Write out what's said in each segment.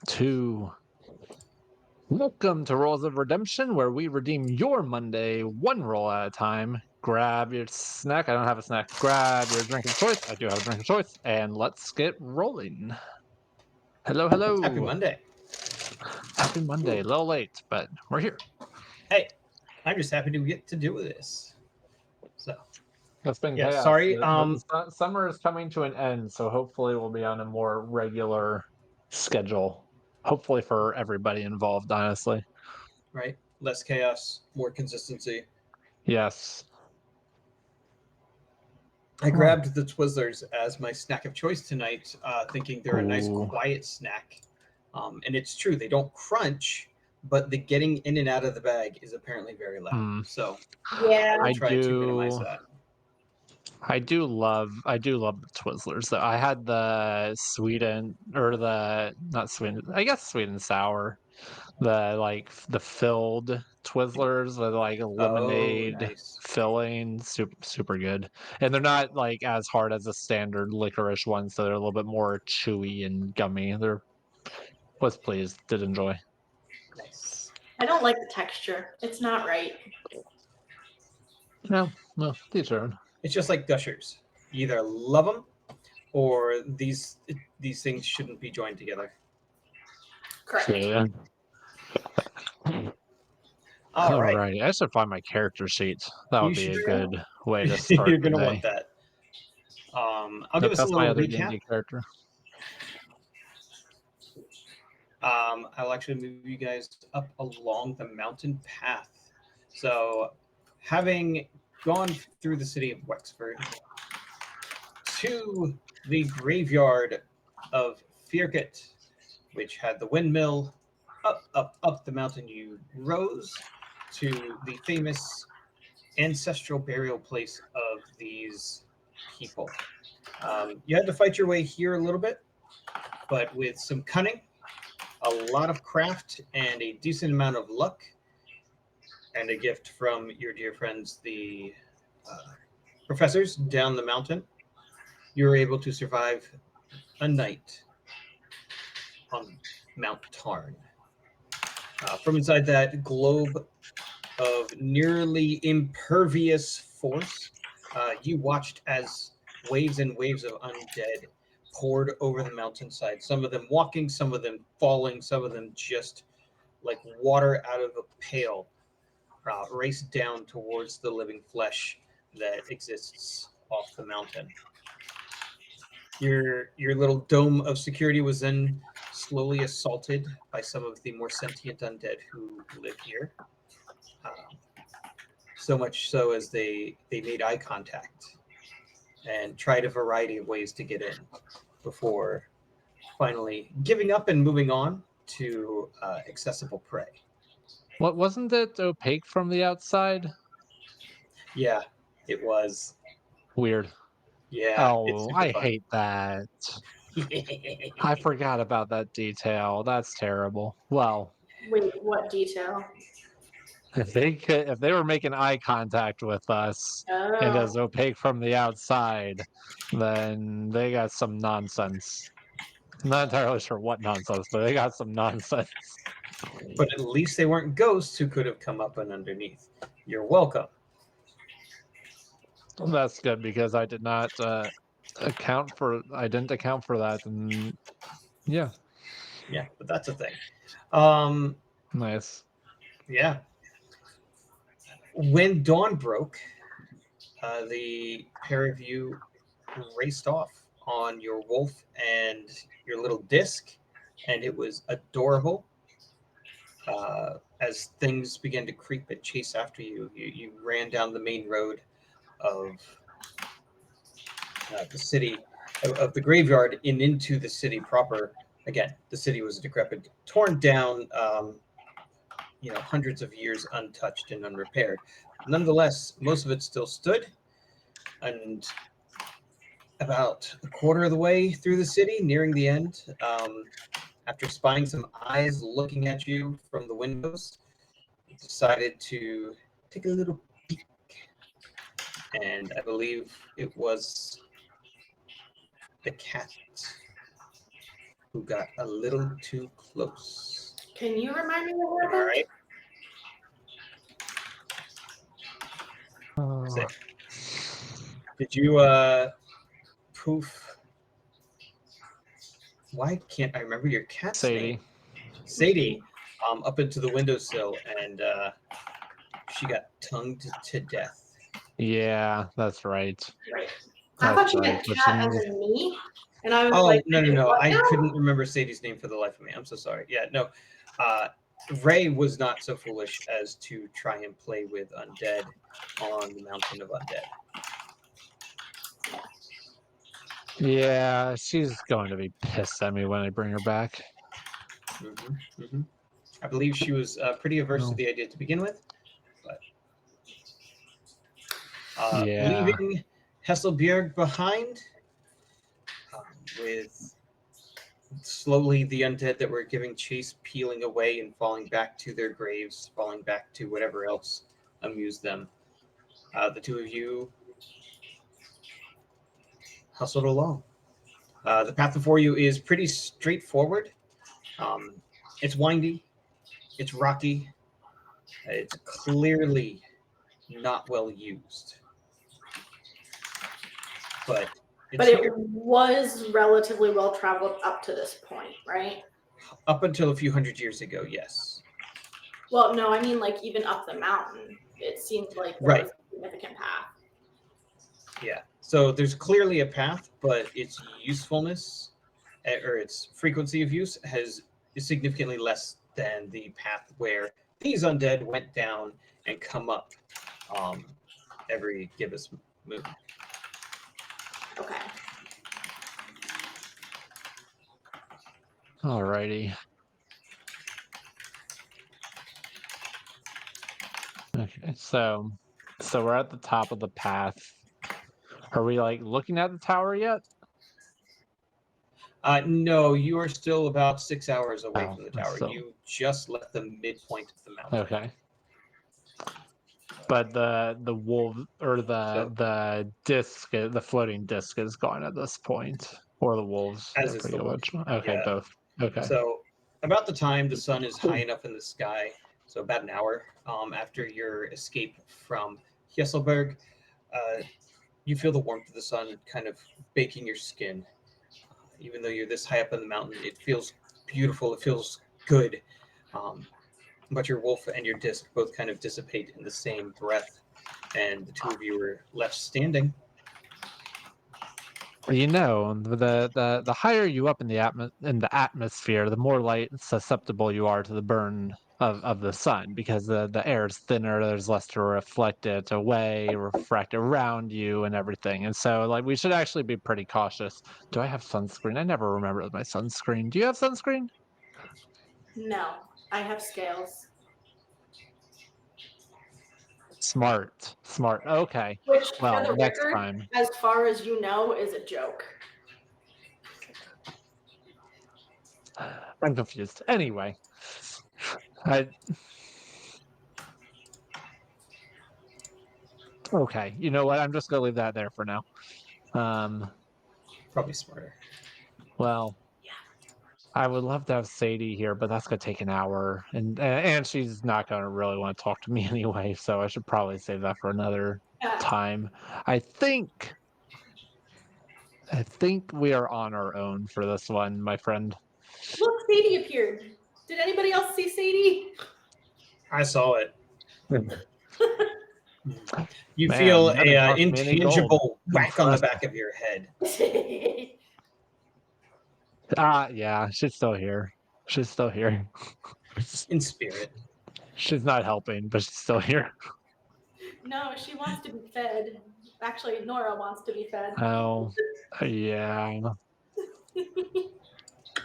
2. Welcome to Rolls of Redemption, where we redeem your Monday one roll at a time. Grab your snack. I don't have a snack. Grab your drink of choice. I do have a drink of choice. And let's get rolling. Hello, Happy hello. Monday. Happy Monday. A little late, but we're here. Hey, I'm just happy to get to do this. So, It's been yeah, chaos. sorry. The summer is coming to an end, so hopefully we'll be on a more regular schedule. Hopefully for everybody involved, honestly. Right? Less chaos, more consistency. Yes. I Huh. grabbed the Twizzlers as my snack of choice tonight, thinking they're a nice, Ooh. quiet snack. And it's true, they don't crunch, but the getting in and out of the bag is apparently very loud. Mm. So, Yeah. I will I try to minimize do. that. I do love the Twizzlers. Though I had the Sweden or the not Sweden, I guess sweet and sour. The the filled Twizzlers with like a Oh, lemonade nice. filling, super good. And they're not like as hard as the standard licorice ones, so they're a little bit more chewy and gummy. They're was pleased, did enjoy. Nice. I don't like the texture. It's not right. No, these are. It's just like Gushers. You either love them or these things shouldn't be joined together. Correct. Yeah. All All right. right, I should find my character sheet. That would You be should a Yeah. good way to start You're the gonna day. want that. I'll give Nope, us a that's my little other recap. D&D character. I'll actually move you guys up along the mountain path. So, having gone through the city of Wexford to the graveyard of Firkit, which had the windmill, up the mountain you rose to the famous ancestral burial place of these people. You had to fight your way here a little bit, but with some cunning, a lot of craft, and a decent amount of luck, and a gift from your dear friends, the uh, professors down the mountain, you were able to survive a night on Mount Tarn. From inside that globe of nearly impervious force, you watched as waves and waves of undead poured over the mountainside. Some of them walking, some of them falling, some of them just like water out of a pail, raced down towards the living flesh that exists off the mountain. Your little dome of security was then slowly assaulted by some of the more sentient undead who live here. Um, so much so as they made eye contact and tried a variety of ways to get in before finally giving up and moving on to accessible prey. What wasn't it opaque from the outside? Yeah, it was. Weird. Yeah, it's Oh, super I fun. hate that. I forgot about that detail. That's terrible. Well, Wait, what detail? if they were making eye contact with us and it Oh. was opaque from the outside, then they got some nonsense. I'm not entirely sure what nonsense, but they got some nonsense. But at least they weren't ghosts who could have come up and underneath. You're welcome. That's good because I did not I didn't account for that, and yeah, Yeah, but that's a thing. Um, nice. yeah. When dawn broke, the pair of you raced off on your wolf and your little disc, and it was adorable. As things began to creep and chase after you, you ran down the main road of the city, of the graveyard, and into the city proper. Again, the city was decrepit, torn down, hundreds of years untouched and unrepaired. Nonetheless, most of it still stood, and about a quarter of the way through the city, nearing the end, after spying some eyes looking at you from the windows, decided to take a little peek. And I believe it was the cat. who got a little too close. Can you remind me what All happened? right. Oh, Sick. Did you poof? Why can't I remember your cat's Sadie. name? Sadie, up into the windowsill, and she got tongued to death. Yeah, that's right. Right. I thought you meant But cat as in me, and I was Oh, like, no. what I now? couldn't remember Sadie's name for the life of me. I'm so sorry. Yeah, no. Ray was not so foolish as to try and play with undead on the Mountain of Undead. Yeah, she's going to be pissed at me when I bring her back. I believe she was pretty averse to No. the idea to begin with, but Yeah. leaving Hesselbjerg behind with slowly the undead that were giving chase peeling away and falling back to their graves, falling back to whatever else amused them. The two of you hustled along. The path before you is pretty straightforward. It's windy, it's rocky, it's clearly not well used. But But it was relatively well traveled up to this point, right? Up until a few hundred years ago, yes. Well, no, I mean like even up the mountain, it seemed like there Right. was a significant path. Yeah. So there's clearly a path, but its usefulness or its frequency of use is significantly less than the path where these undead went down and come up every gibbous moon. Okay. Alrighty. Okay, so we're at the top of the path. Are we like looking at the tower yet? No, you are still about 6 hours away Oh, from the tower. so- You just left the midpoint of the mountain. Okay. But the wolf or the disc, the floating disc is gone at this point, or the wolves. As I is the forget wolf. which one. Okay, Yeah. both. Okay. So about the time the sun is high enough in the sky, so about an hour after your escape from Hesselberg, you feel the warmth of the sun kind of baking your skin. Even though you're this high up in the mountain, it feels beautiful. It feels good. But your wolf and your disc both kind of dissipate in the same breath, and the two of you are left standing. You know, the higher you up in the atmosphere, the more light susceptible you are to the burn of the sun, because the air is thinner. There's less to reflect it away, refract around you, and everything. And so, like, we should actually be pretty cautious. Do I have sunscreen? I never remember my sunscreen. Do you have sunscreen? No, I have scales. Smart. Okay. Which, Well, for the next record, time. as far as you know, is a joke. I'm confused. Anyway, I. Okay, you know what? I'm just gonna leave that there for now. Probably smarter. Well, I would love to have Sadie here, but that's gonna take an hour, and she's not gonna really want to talk to me anyway. So I should probably save that for another time. I think we are on our own for this one, my friend. Look, Sadie appeared. Did anybody else see Sadie? I saw it. You Man, feel that didn't cost me any gold. intangible whack on the back of your head. Yeah, she's still here. She's still here. In spirit. She's not helping, but she's still here. No, she wants to be fed. Actually, Nora wants to be fed. Oh, yeah.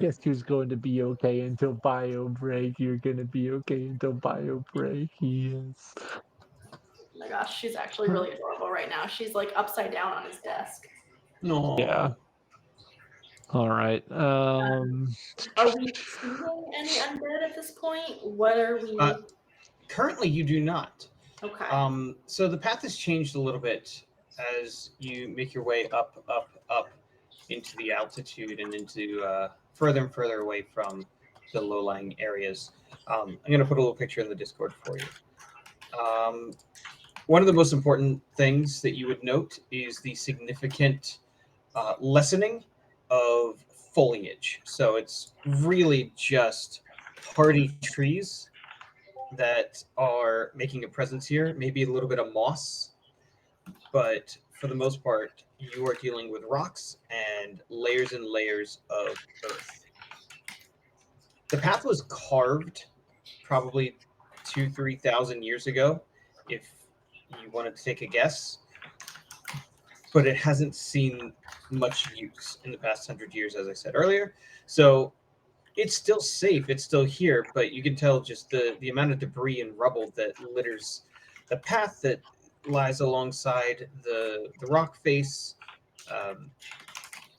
Guess who's going to be okay until bio break? You're gonna be okay until bio break. Yes. Oh my gosh, she's actually really adorable right now. She's like upside down on his desk. No. Yeah. All right. Are we seeing any undead at this point? What are we? Currently, you do not. Okay. So the path has changed a little bit as you make your way up, into the altitude and into further and further away from the low-lying areas. I'm going to put a little picture in the Discord for you. One of the most important things that you would note is the significant lessening of foliage. So it's really just hardy trees that are making a presence here, maybe a little bit of moss, but for the most part, you are dealing with rocks and layers of earth. The path was carved probably 3,000 years ago, if you wanted to take a guess, but it hasn't seen much use in the past 100 years, as I said earlier. So it's still safe, it's still here, but you can tell just the amount of debris and rubble that litters the path that lies alongside the rock face. Um,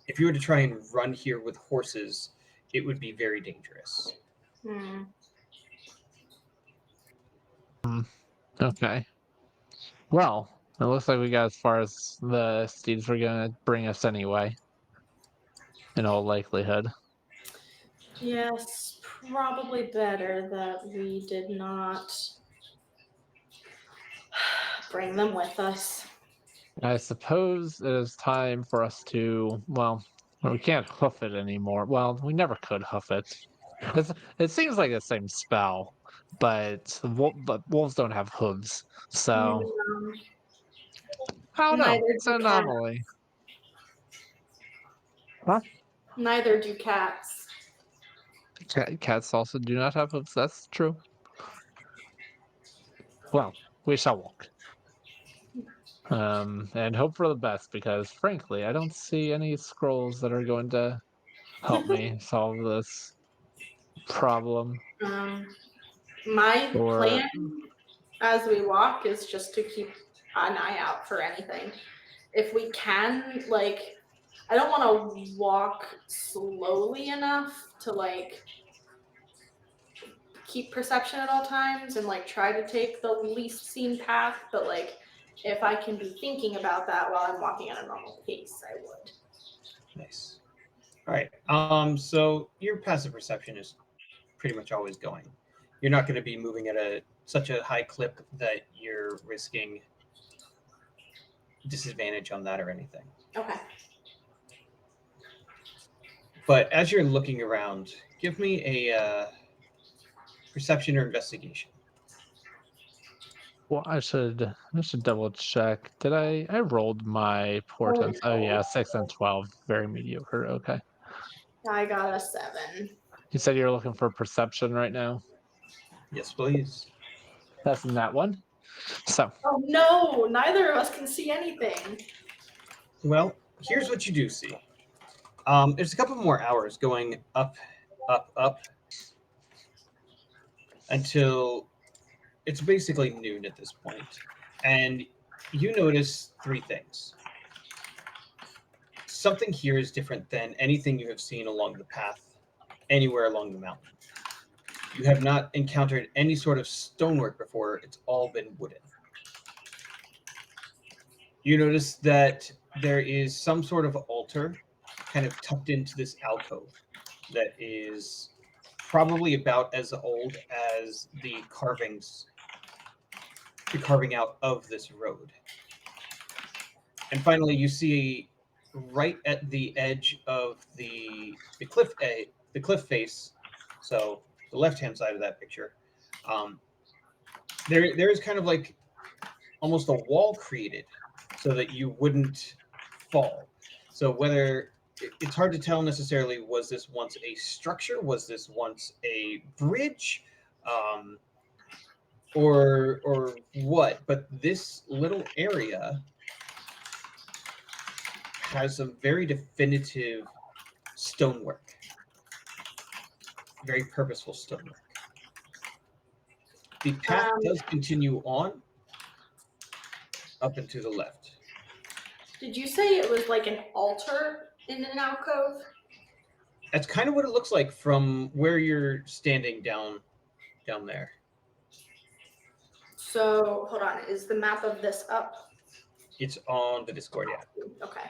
if you were to try and run here with horses, it would be very dangerous. Hmm. Okay. Well, it looks like we got as far as the steeds were gonna bring us anyway, in all likelihood. Yes, probably better that we did not bring them with us. I suppose it is time for us to, well, we can't hoof it anymore. Well, we never could hoof it. It's, it seems like the same spell, but wolves don't have hooves, so No, I don't know. neither It's do an cats. anomaly. Huh? Neither do cats. Cats also do not have hooves. That's true. Well, we shall walk. And hope for the best because, frankly, I don't see any scrolls that are going to help me solve this problem. Um, my Or plan as we walk is just to keep an eye out for anything. If we can, like, I don't want to walk slowly enough to like keep perception at all times and like try to take the least seen path, but like if I can be thinking about that while I'm walking at a normal pace, I would. Nice. All right. So your passive perception is pretty much always going. You're not going to be moving at such a high clip that you're risking disadvantage on that or anything. Okay. But as you're looking around, give me a perception or investigation. well, I should double check. Did I rolled my Oh portents? Oh yeah, no. 6 and 12, very mediocre. Okay. I got a 7. You said you're looking for perception right now. Yes, please. That's in that one. So Oh no, neither of us can see anything. Well, here's what you do see. There's a couple more hours going up, up, up until it's basically noon at this point, and you notice three things. Something here is different than anything you have seen along the path anywhere along the mountain. You have not encountered any sort of stonework before, it's all been wooden. You notice that there is some sort of altar kind of tucked into this alcove that is probably about as old as the carving out of this road. And finally, you see right at the edge of the cliff face, so the left hand side of that picture, um, there is kind of like almost a wall created so that you wouldn't fall. So whether it's hard to tell necessarily, was this once a structure, was this once a bridge, um, or what? But this little area has some very definitive stonework, very purposeful stonework. The path Um, does continue on up and to the left. did you say it was like an altar in an alcove? That's kind of what it looks like from where you're standing down there. So hold on, is the map of this up? It's on the Discord, yeah. Okay.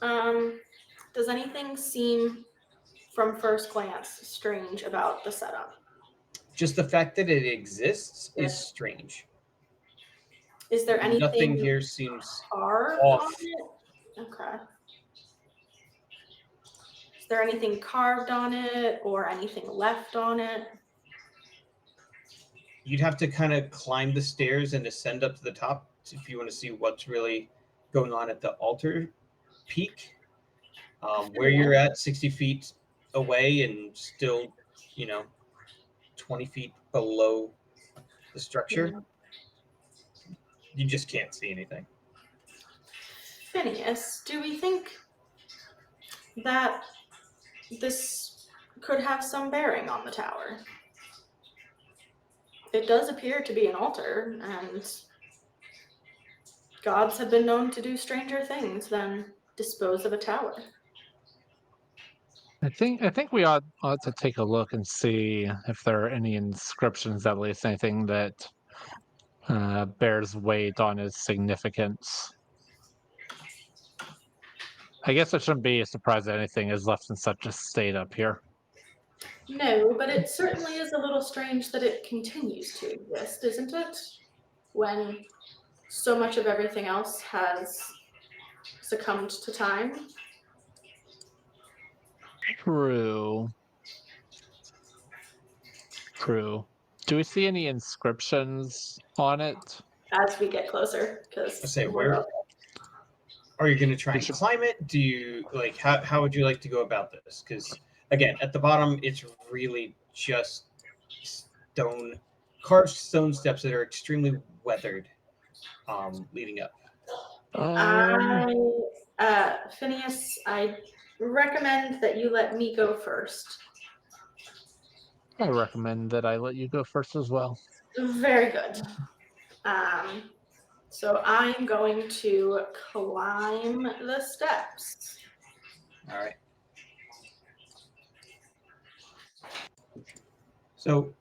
Does anything seem, from first glance, strange about the setup? Just the fact that it exists is Yes. strange. Is there Nothing anything here seems carved off. on it? Okay. Is there anything carved on it or anything left on it? You'd have to kind of climb the stairs and ascend up to the top if you want to see what's really going on at the altar peak. Where you're at 60 feet away and still, 20 feet below the structure, you just can't see anything. Phineas, do we think that this could have some bearing on the tower? It does appear to be an altar, and gods have been known to do stranger things than dispose of a tower. I think we ought to take a look and see if there are any inscriptions, at least anything that bears weight on its significance. I guess it shouldn't be a surprise that anything is left in such a state up here. No, but it certainly is a little strange that it continues to exist, isn't it? When so much of everything else has succumbed to time. True. True. Do we see any inscriptions on it? As we get closer, I because say, where are you going to try and climb it? Do you like how would you like to go about this? Because again, at the bottom, it's really just carved stone steps that are extremely weathered, leading up. Phineas, I recommend that you let me go first. I recommend that I let you go first as well. Very good. So I'm going to climb the steps. All right. So,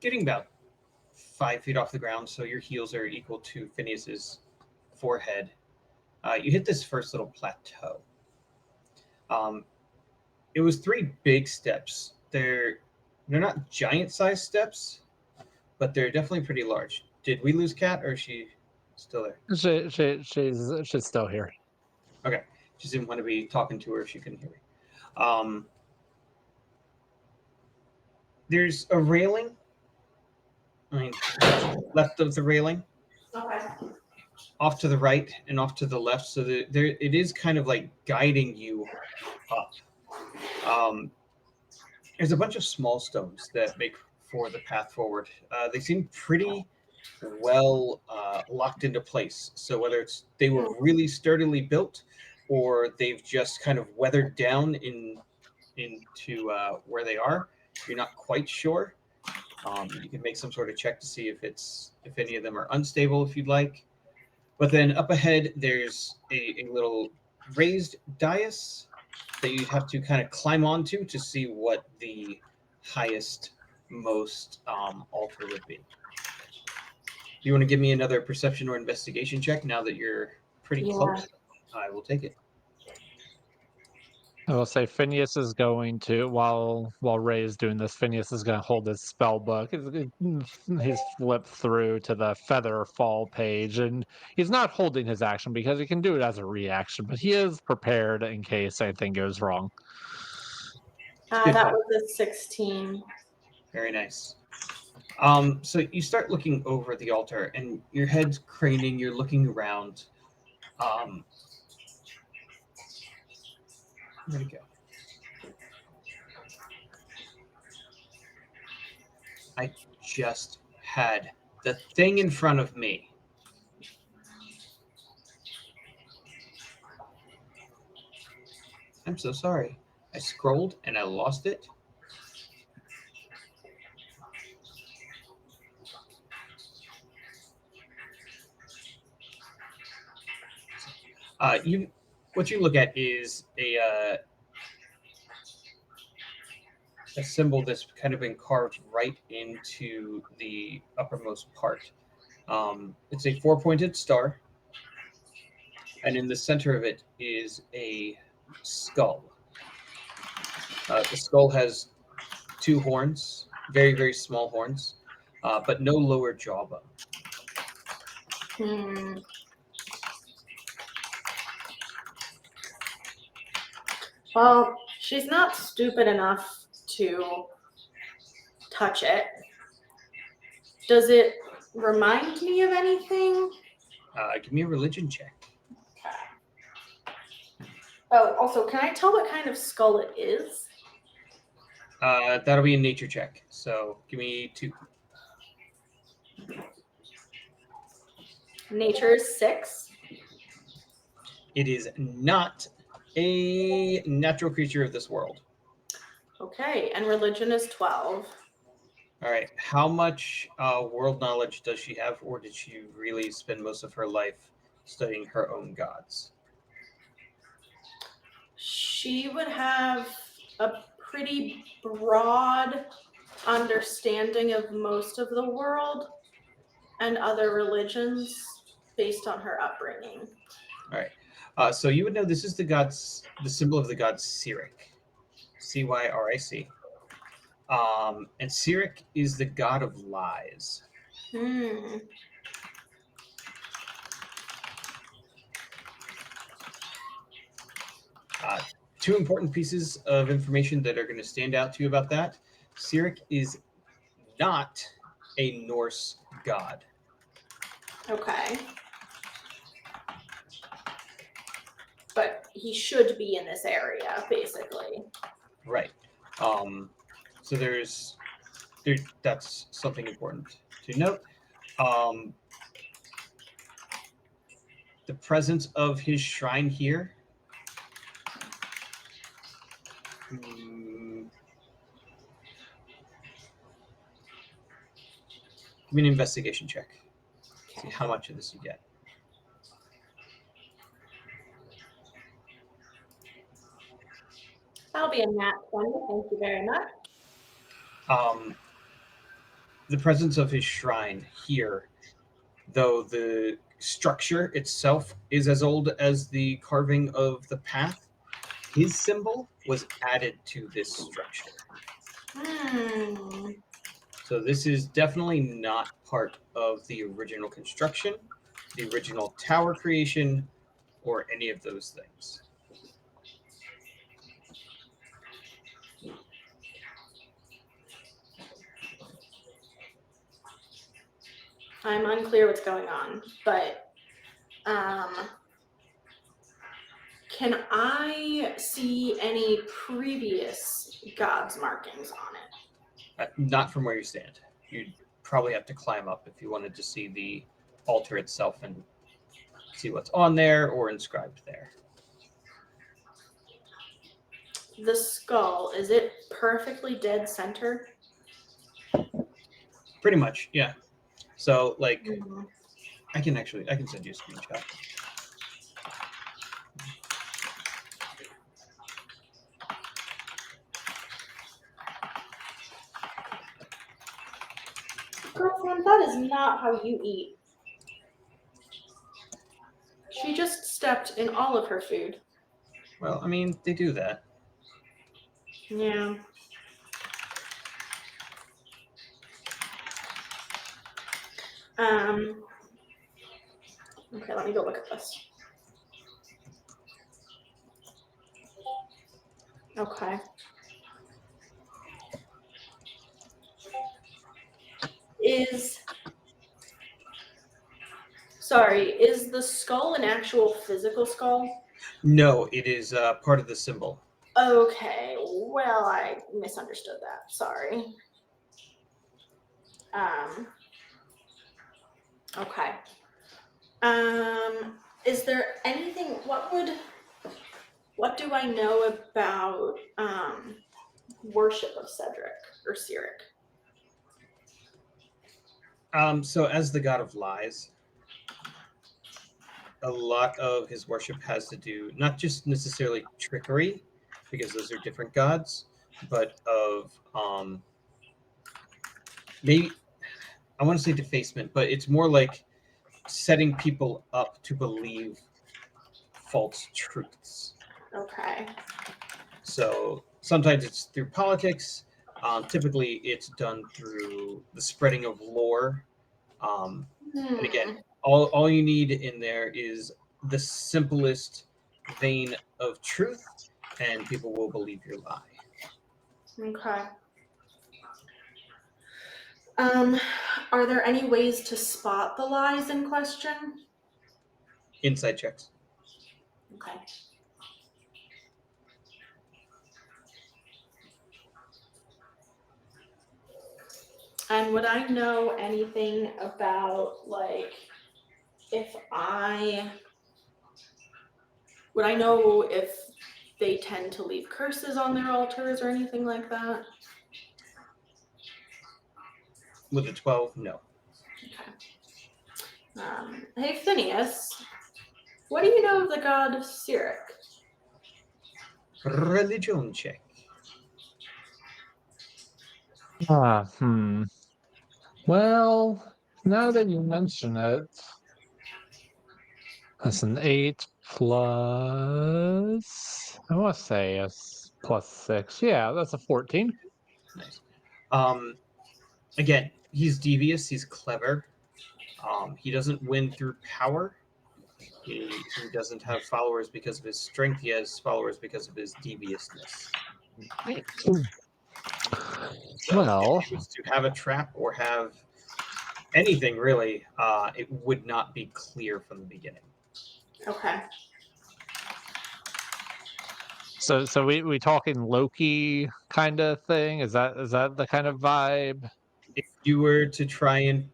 getting about 5 feet off the ground, so your heels are equal to Phineas's forehead. You hit this first little plateau. It was 3 big steps. They're not giant-sized steps, but they're definitely pretty large. Did we lose Kat, or is she still there? She's still here. Okay, just didn't want to be talking to her if she couldn't hear me. There's a railing. Left of the railing. Okay. Off to the right and off to the left, so that there it is kind of like guiding you up. There's a bunch of small stones that make for the path forward. They seem pretty well locked into place. So whether they were really sturdily built, or they've just kind of weathered down into where they are, you're not quite sure. You can make some sort of check to see if any of them are unstable, if you'd like. But then up ahead, there's a little raised dais that you'd have to kind of climb onto to see what the highest, most altar would be. Do you want to give me another perception or investigation check now that you're pretty close? I will take it. I will say Phineas is going to, while Ray's doing this, Phineas is going to hold his spell book. He's flipped through to the feather fall page, and he's not holding his action because he can do it as a reaction, but he is prepared in case anything goes wrong. That was a 16. Very nice. So you start looking over the altar, and your head's craning. You're looking around. Where'd it go? I just had the thing in front of me. I'm so sorry. I scrolled and I lost it. What you look at is a symbol that's kind of been carved right into the uppermost part. It's a 4-pointed star. and in the center of it is a skull. The skull has two horns, very, very small horns, but no lower jawbone. Hmm. Well, she's not stupid enough to touch it. Does it remind me of anything? Give me a religion check. Oh, also, can I tell what kind of skull it is? That'll be a nature check. So give me 2. Nature is 6. It is not a natural creature of this world. Okay, and religion is 12. All right. How much world knowledge does she have, or did she really spend most of her life studying her own gods? She would have a pretty broad understanding of most of the world and other religions based on her upbringing. All right. So you would know this is the symbol of the god Cyric, Cyric. And Cyric is the god of lies. Hmm. Two important pieces of information that are going to stand out to you about that. Cyric is not a Norse god. Okay. But he should be in this area, basically. Right. So that's something important to note. The presence of his shrine here. Give me an investigation check. Okay. See how much of this you get. That'll be a nat 20. Thank you very much. The presence of his shrine here, though the structure itself is as old as the carving of the path, his symbol was added to this structure. Hmm. So this is definitely not part of the original construction, the original tower creation, or any of those things. I'm unclear what's going on, but can I see any previous gods' markings on it? Not from where you stand. You'd probably have to climb up if you wanted to see the altar itself and see what's on there or inscribed there. The skull, is it perfectly dead center? Pretty much, yeah. So, like, Mm-hmm. I can send you a screenshot. Girlfriend, that is not how you eat. She just stepped in all of her food. Well, I mean, they do that. Yeah. Okay, let me go look at this. Okay. Is the skull an actual physical skull? No, it is part of the symbol. Okay, well, I misunderstood that. Sorry. Okay. Is there anything? What do I know about worship of Cedric or Cyric? So, as the god of lies, a lot of his worship has to do not just necessarily trickery, because those are different gods, but of maybe I want to say defacement, but it's more like setting people up to believe false truths. Okay. So sometimes it's through politics. Typically, it's done through the spreading of lore. And again, all you need in there is the simplest vein of truth, and people will believe your lie. Okay. Are there any ways to spot the lies in question? Inside checks. Okay. And would I know anything about, like, would I know if they tend to leave curses on their altars or anything like that? With a 12, no. Okay. Hey, Phineas, what do you know of the god Cyric? Religion check. Well, now that you mention it, that's an 8 plus. I want to say it's plus 6. Yeah, that's a 14. Nice. Again, he's devious. He's clever. He doesn't win through power. He doesn't have followers because of his strength. He has followers because of his deviousness. So Well, if he was to have a trap or have anything really, it would not be clear from the beginning. Okay. so we talking Loki kind of thing? Is that the kind of vibe? If you were to try and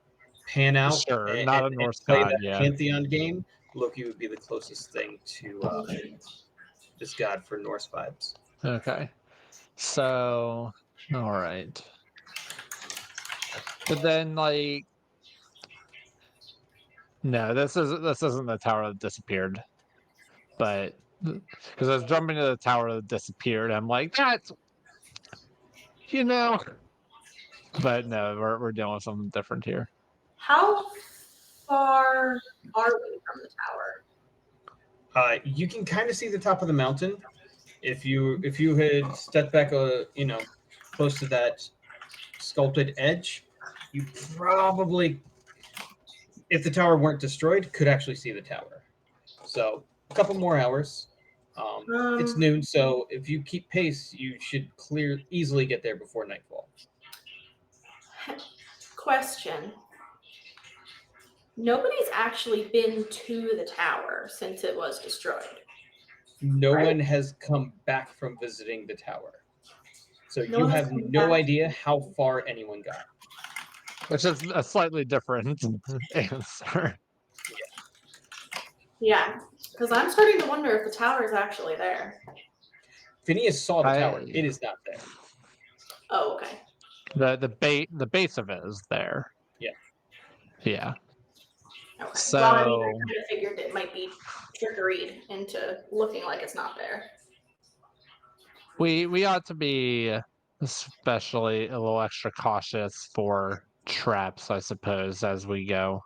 pan out Sure, and, not a and Norse play god, that yeah. Pantheon game, Loki would be the closest thing to this god for Norse vibes. Okay. So, all right. But then, like, no, this isn't the tower that disappeared. But because I was jumping to the tower that disappeared, I'm like, that's you know. But no, we're dealing with something different here. How far are we from the tower? You can kind of see the top of the mountain. If you had stepped back, close to that sculpted edge, you probably, if the tower weren't destroyed, could actually see the tower. So a couple more hours. It's noon, so if you keep pace, you should easily get there before nightfall. Question. Nobody's actually been to the tower since it was destroyed. No Right. one has come back from visiting the tower. So No you one has have come no back. idea how far anyone got. Which is a slightly different answer. Yeah, because I'm starting to wonder if the tower is actually there. Phineas saw the tower. I It is not there. Oh, okay. the base of it is there. Yeah. Yeah. Okay. So Well, I mean, I kind of figured it might be trickeried into looking like it's not there. we ought to be especially a little extra cautious for traps, I suppose, as we go.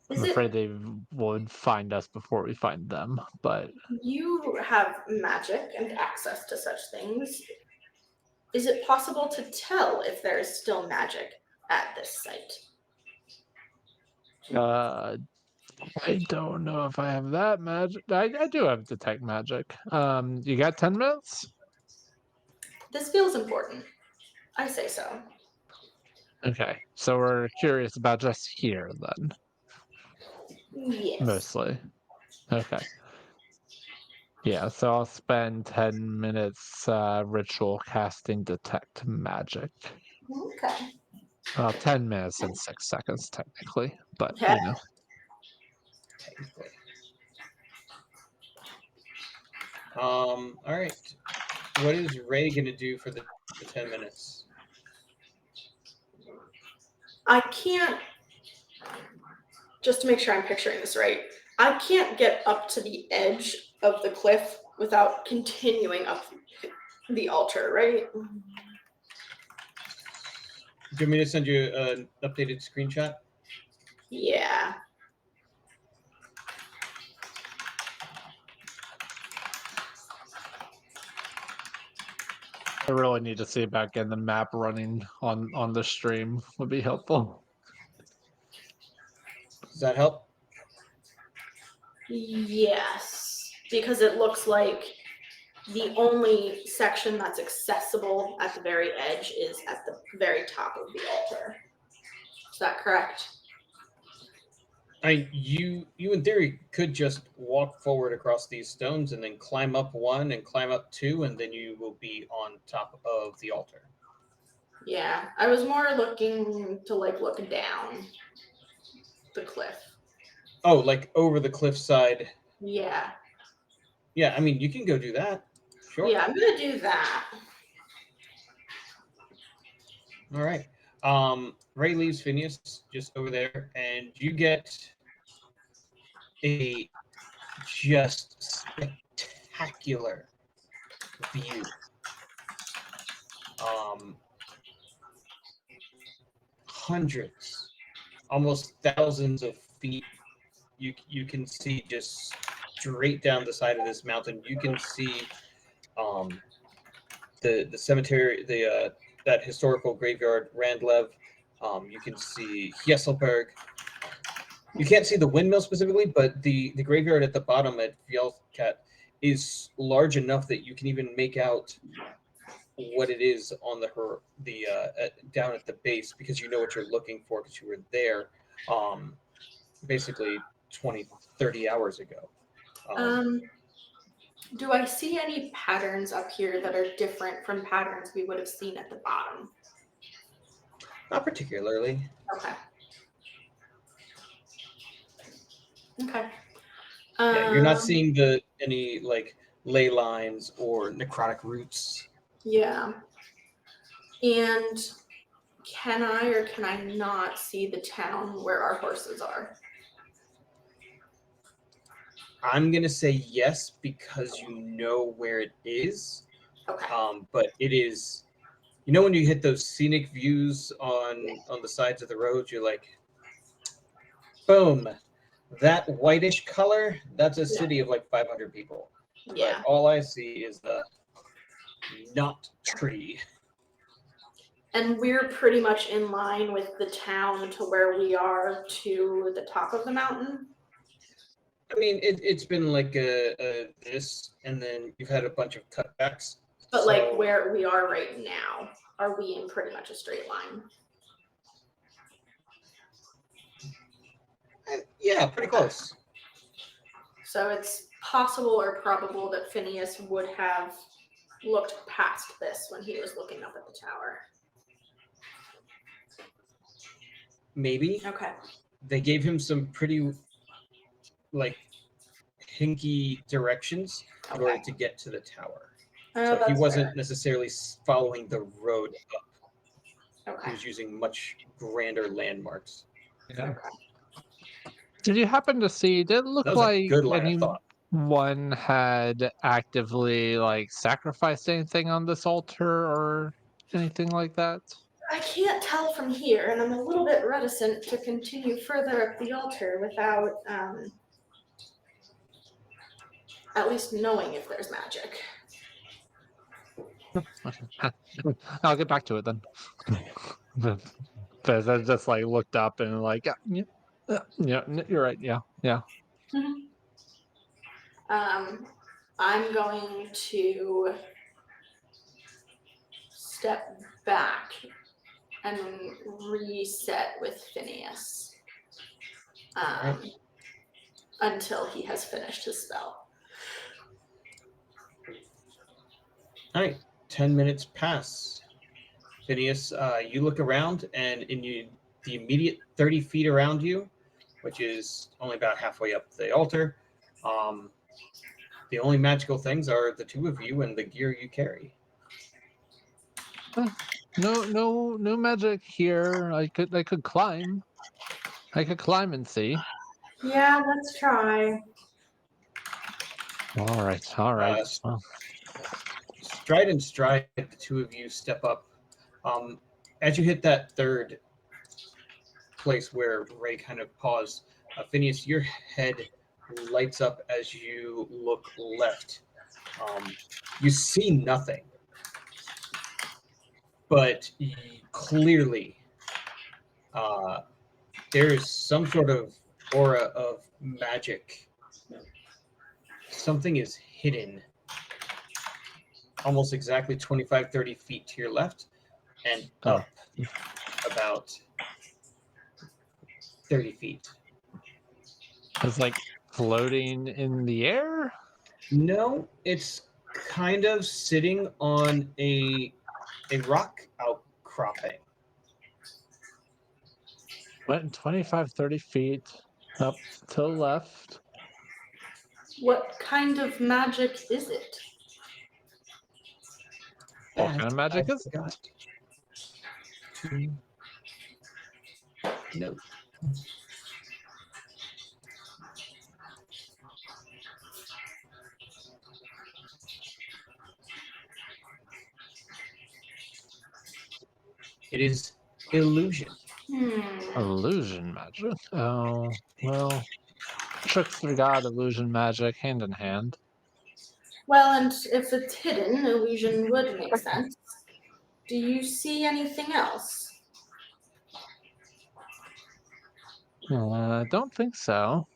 Is I'm it afraid they would find us before we find them, but you have magic and access to such things? Is it possible to tell if there is still magic at this site? I don't know if I have that magic. I do have detect magic. You got 10 minutes? This feels important. I say so. Okay, so we're curious about just here then, Yes. mostly. Okay. Yeah, so I'll spend 10 minutes ritual casting detect magic. Okay. Well, 10 minutes and 6 seconds technically, but Okay. you know. Technically. All right. What is Ray going to do for the 10 minutes? I can't, just to make sure I'm picturing this right, I can't get up to the edge of the cliff without continuing up the altar, right? Do you want me to send you an updated screenshot? Yeah. I really need to see back in the map running on the stream would be helpful. Does that help? Yes, because it looks like the only section that's accessible at the very edge is at the very top of the altar. Is that correct? You in theory could just walk forward across these stones and then climb up one and climb up two, and then you will be on top of the altar. Yeah, I was more looking to like look down the cliff. Oh, like over the cliffside. Yeah. Yeah, I mean, you can go do that. Sure. Yeah, I'm gonna do that. All right. Ray leaves Phineas just over there, and you get a just spectacular view. Hundreds, almost thousands of feet. You can see just straight down the side of this mountain. You can see the cemetery, that historical graveyard, Randlev. You can see Hesselberg. You can't see the windmill specifically, but the graveyard at the bottom at Fjellkat is large enough that you can even make out what it is on down at the base, because you know what you're looking for because you were there basically 20-30 hours ago. Do I see any patterns up here that are different from patterns we would have seen at the bottom? Not particularly. Okay. Okay. Yeah, you're not seeing any like ley lines or necrotic roots. Yeah. And can I or can I not see the town where our horses are? I'm gonna say yes because you know where it is. Okay. But it is, you know, when you hit those scenic views on the sides of the road, you're like, boom, that whitish color, that's a city of like 500 people. Yeah. But all I see is the not tree. And we're pretty much in line with the town to where we are to the top of the mountain. I mean, it's been like this, and then you've had a bunch of cutbacks. But like where we are right now, are we in pretty much a straight line? Yeah, pretty close. So it's possible or probable that Phineas would have looked past this when he was looking up at the tower. Maybe. Okay. They gave him some pretty like hinky directions in order to get to the tower. So he wasn't necessarily following the road up. Okay. He was using much grander landmarks. Yeah. Did you happen to see? Did it look That was like a good line of thought. anyone had actively like sacrificed anything on this altar or anything like that? I can't tell from here, and I'm a little bit reticent to continue further up the altar without at least knowing if there's magic. I'll get back to it then. Because I just like looked up and like, yeah, you're right. Yeah. Mm-hmm. I'm going to step back and reset with Phineas until he has finished his spell. All right, 10 minutes pass. Phineas, you look around, and the immediate 30 feet around you, which is only about halfway up the altar, the only magical things are the two of you and the gear you carry. No magic here. I could climb. I could climb and see. Yeah, let's try. All right. Stride and stride, the two of you step up. As you hit that third place where Ray kind of paused, Phineas, your head lights up as you look left. You see nothing. but clearly there is some sort of aura of magic. Something is hidden almost exactly 25, 30 feet to your left and up about 30 feet. It's like floating in the air. No, it's kind of sitting on a rock outcropping. Went 25, 30 feet up to the left. What kind of magic is it? What kind That of I magic is it? forgot to note. It is illusion. Illusion magic. Oh, well. Trickster god, illusion magic, hand in hand. Well, and if it's hidden, illusion would make sense. Do you see anything else? I don't think so.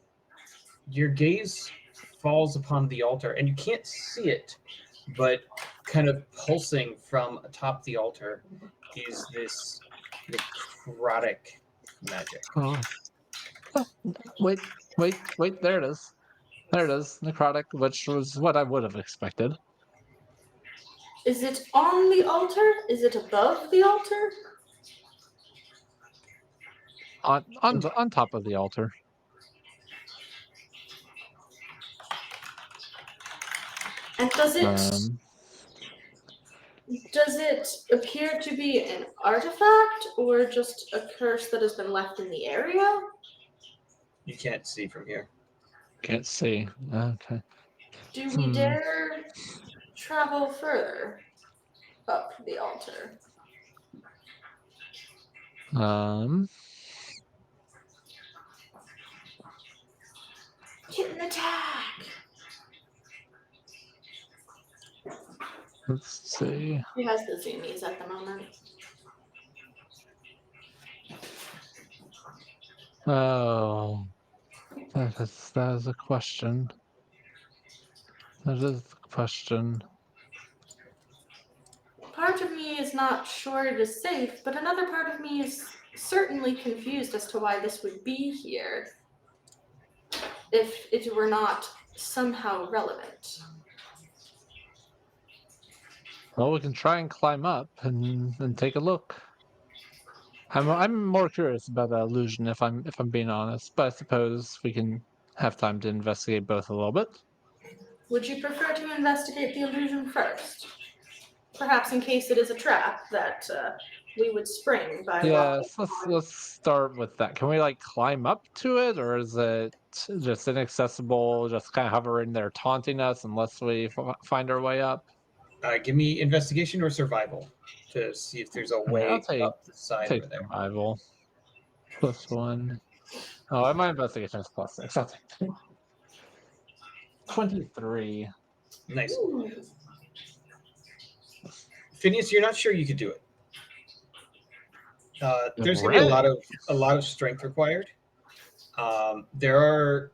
Your gaze falls upon the altar, and you can't see it, but kind of pulsing from atop the altar is this necrotic magic. Oh. Oh, wait, there it is. There it is, necrotic, which was what I would have expected. Is it on the altar? Is it above the altar? On top of the altar. And does it appear to be an artifact or just a curse that has been left in the area? You can't see from here. Can't see. Okay. Do we dare travel further up the altar? Hit an attack! Let's see. He has the zoomies at the moment. Oh, that is a question. That is the question. Part of me is not sure it is safe, but another part of me is certainly confused as to why this would be here if it were not somehow relevant. Well, we can try and climb up and take a look. I'm more curious about the illusion if I'm being honest, but I suppose we can have time to investigate both a little bit. Would you prefer to investigate the illusion first? Perhaps in case it is a trap that we would spring by walking. Yes, let's start with that. Can we like climb up to it, or is it just inaccessible, just kind of hovering there taunting us unless we find our way up? Give me investigation or survival to see if there's a Yeah, I'll way take up the side over there. survival. +1. Oh, my investigation is +6. I'll take 23. Nice. Ooh. Phineas, you're not sure you could do it. There's going to be Really? a lot of strength required. There are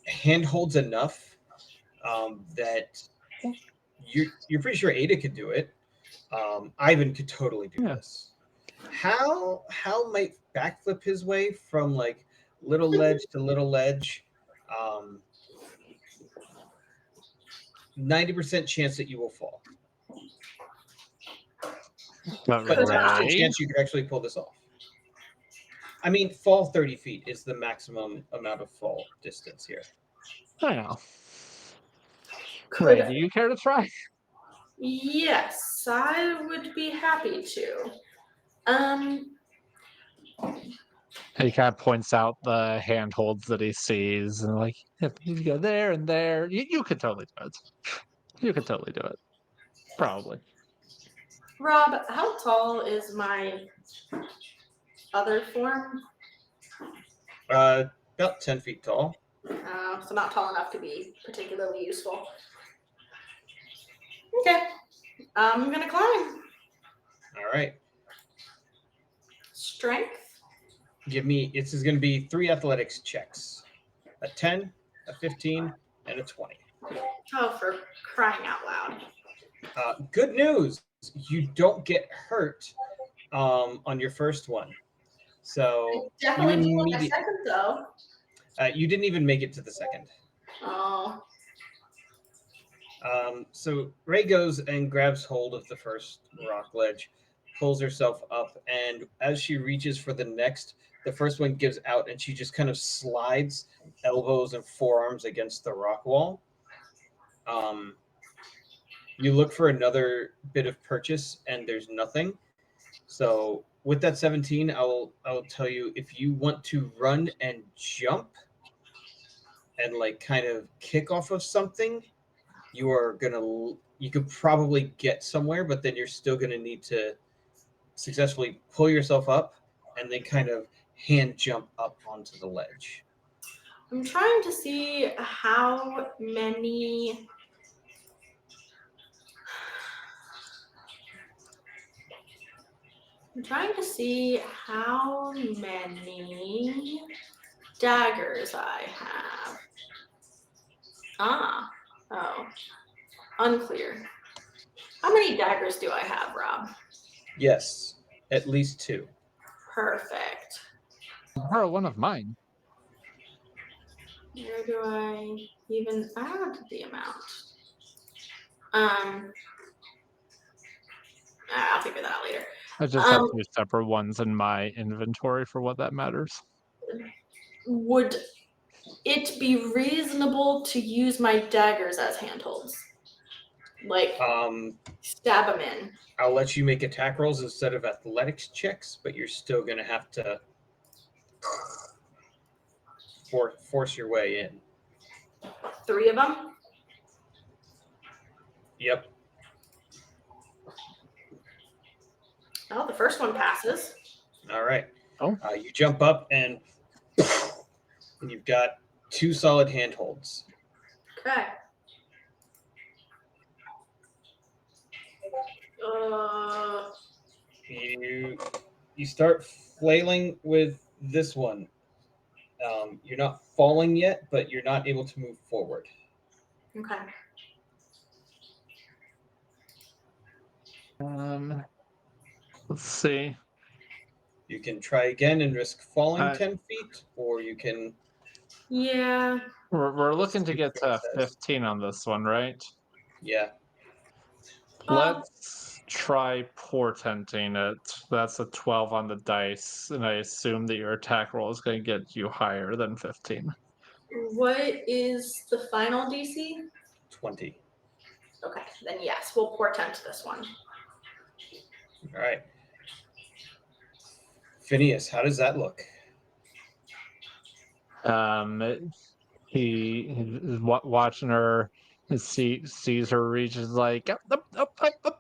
handholds enough that you're pretty sure Ada could do it. Ivan could totally do this. How might backflip his way from like little ledge to little ledge? 90% chance that you will fall. But But 10% Ray? chance you could actually pull this off. I mean, fall 30 feet is the maximum amount of fall distance here. I know. Ray, do you care to try? Yes, I would be happy to. He kind of points out the handholds that he sees and like, if you go there and there, you could totally do it. You could totally do it. Probably. Rob, how tall is my other form? About 10 feet tall. So not tall enough to be particularly useful. Okay, I'm gonna climb. All right. Strength. Give me. This is going to be 3 athletics checks: a 10, a 15, and a 20. Oh, for crying out loud. Good news. You don't get hurt on your first one. So Definitely you do on my immediately. second, though. You didn't even make it to the second. Oh. So Ray goes and grabs hold of the first rock ledge, pulls herself up, and as she reaches for the next, the first one gives out, and she just kind of slides elbows and forearms against the rock wall. You look for another bit of purchase, and there's nothing. So with that 17, I'll tell you, if you want to run and jump and like kind of kick off of something, you could probably get somewhere, but then you're still gonna need to successfully pull yourself up and then kind of hand jump up onto the ledge. I'm trying to see how many. I'm trying to see how many daggers I have. Ah. Oh. Unclear. How many daggers do I have, Rob? Yes, at least 2. Perfect. Borrow one of mine. Where do I even add the amount? I'll figure that out later. I just have 2 separate ones in my inventory for what that matters. Would it be reasonable to use my daggers as handholds? Like, stab them in. I'll let you make attack rolls instead of athletics checks, but you're still gonna have to force your way in. 3 of them? Yep. Oh, the first one passes. All right. Oh. You jump up and you've got 2 solid handholds. Okay. You start flailing with this one. You're not falling yet, but you're not able to move forward. Okay. Let's see. You can try again and risk falling 10 feet, or you can. Yeah. We're looking to get to 15 on this one, right? Yeah. Let's try portenting it. That's a 12 on the dice, and I assume that your attack roll is going to get you higher than 15. What is the final DC? 20. Okay, then yes, we'll portent this one. All right. Phineas, how does that look? He's watching her. Sees her reach, is like up,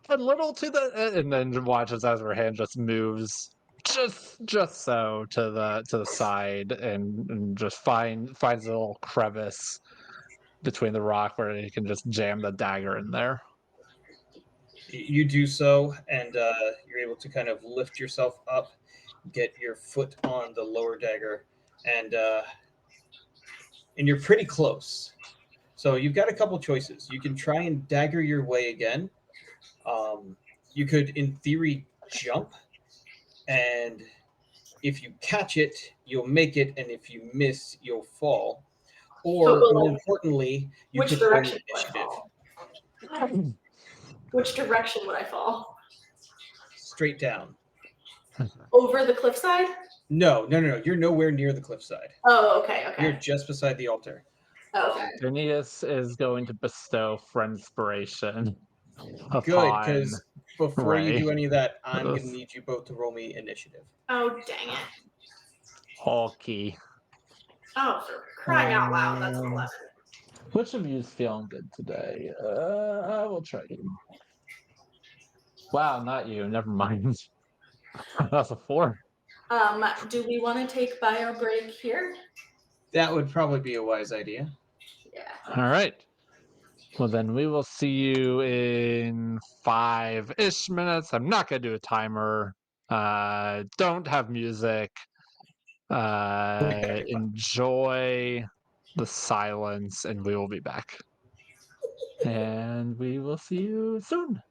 a little to the, and then watches as her hand just moves just so to the side, and just finds a little crevice between the rock where he can just jam the dagger in there. You do so, and you're able to kind of lift yourself up, get your foot on the lower dagger, and you're pretty close. So you've got a couple choices. You can try and dagger your way again. You could, in theory, jump, and if you catch it, you'll make it, and if you miss, you'll fall. Or, more importantly, you which could direction roll would I initiative. fall? Which direction would I fall? Straight down. Over the cliffside? No. You're nowhere near the cliffside. Oh, okay. You're just beside the altar. Okay. Phineas is going to bestow friendspiration Good, upon because before Ray. you do any of that, I'm going to need you both to roll me initiative. Oh, dang it. Hulky. Oh, for crying out loud, that's an 11. Which of you is feeling good today? I will try you. Wow, not you. Never mind. That's a 4. Do we want to take bio break here? That would probably be a wise idea. Yeah. All right. Well, then we will see you in 5-ish minutes. I'm not going to do a timer. Don't have music. Enjoy the silence, and we will be back. And we will see you soon.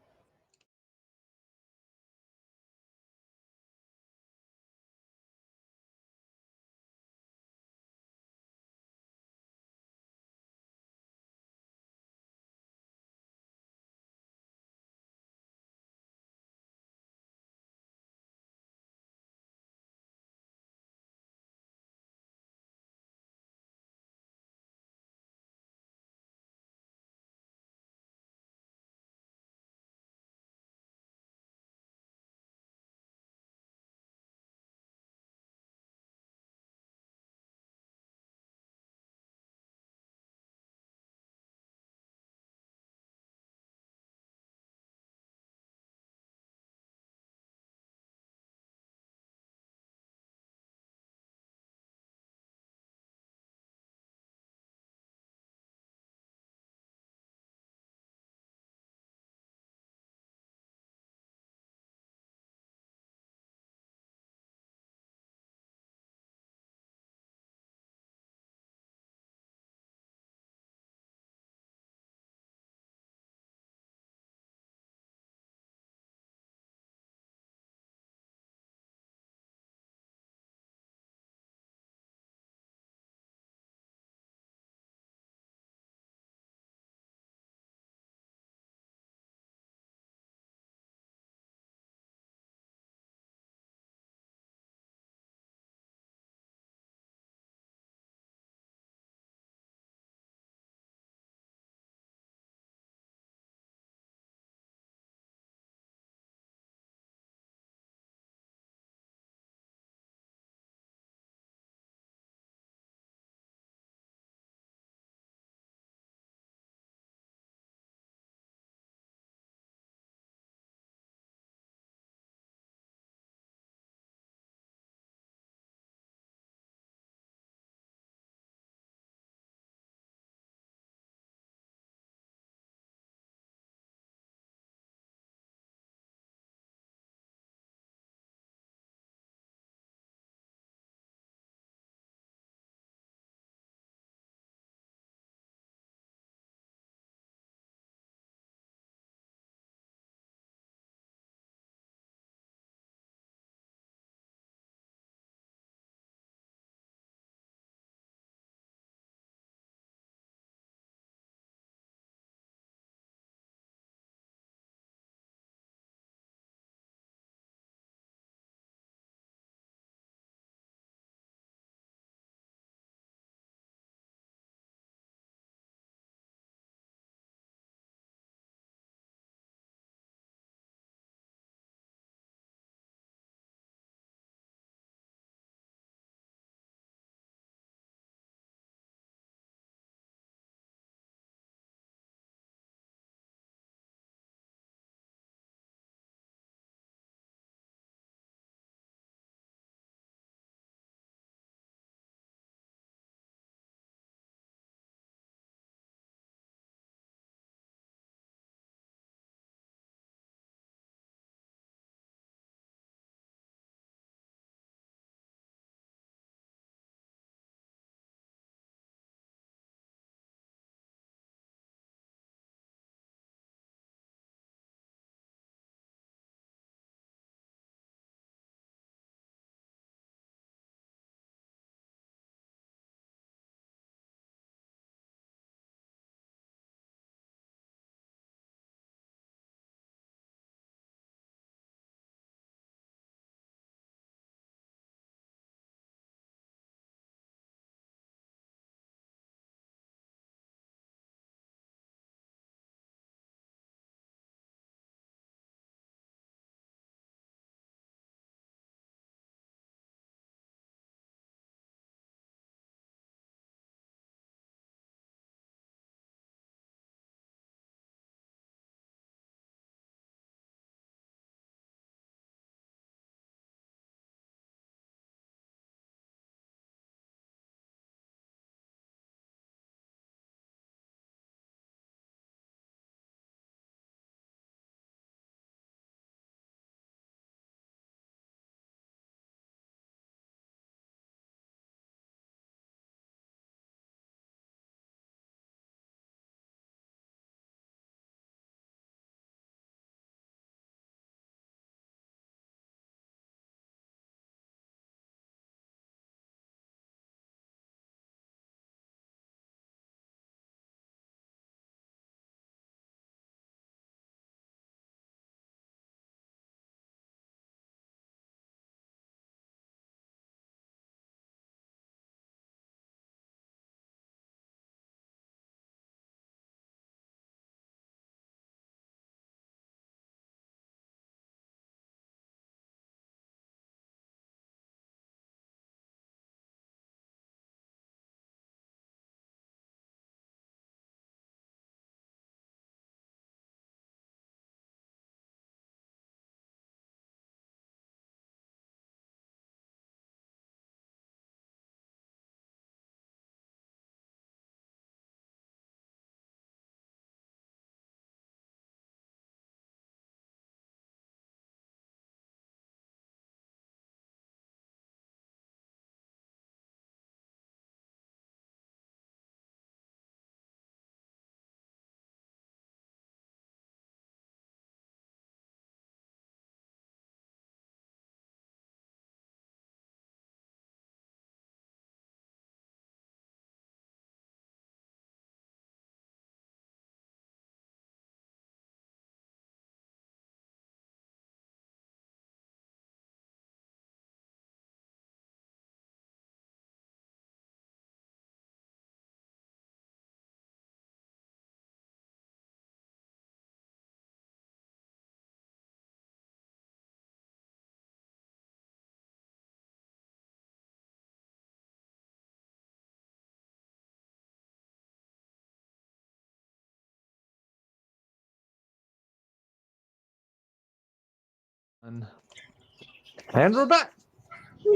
And we're back.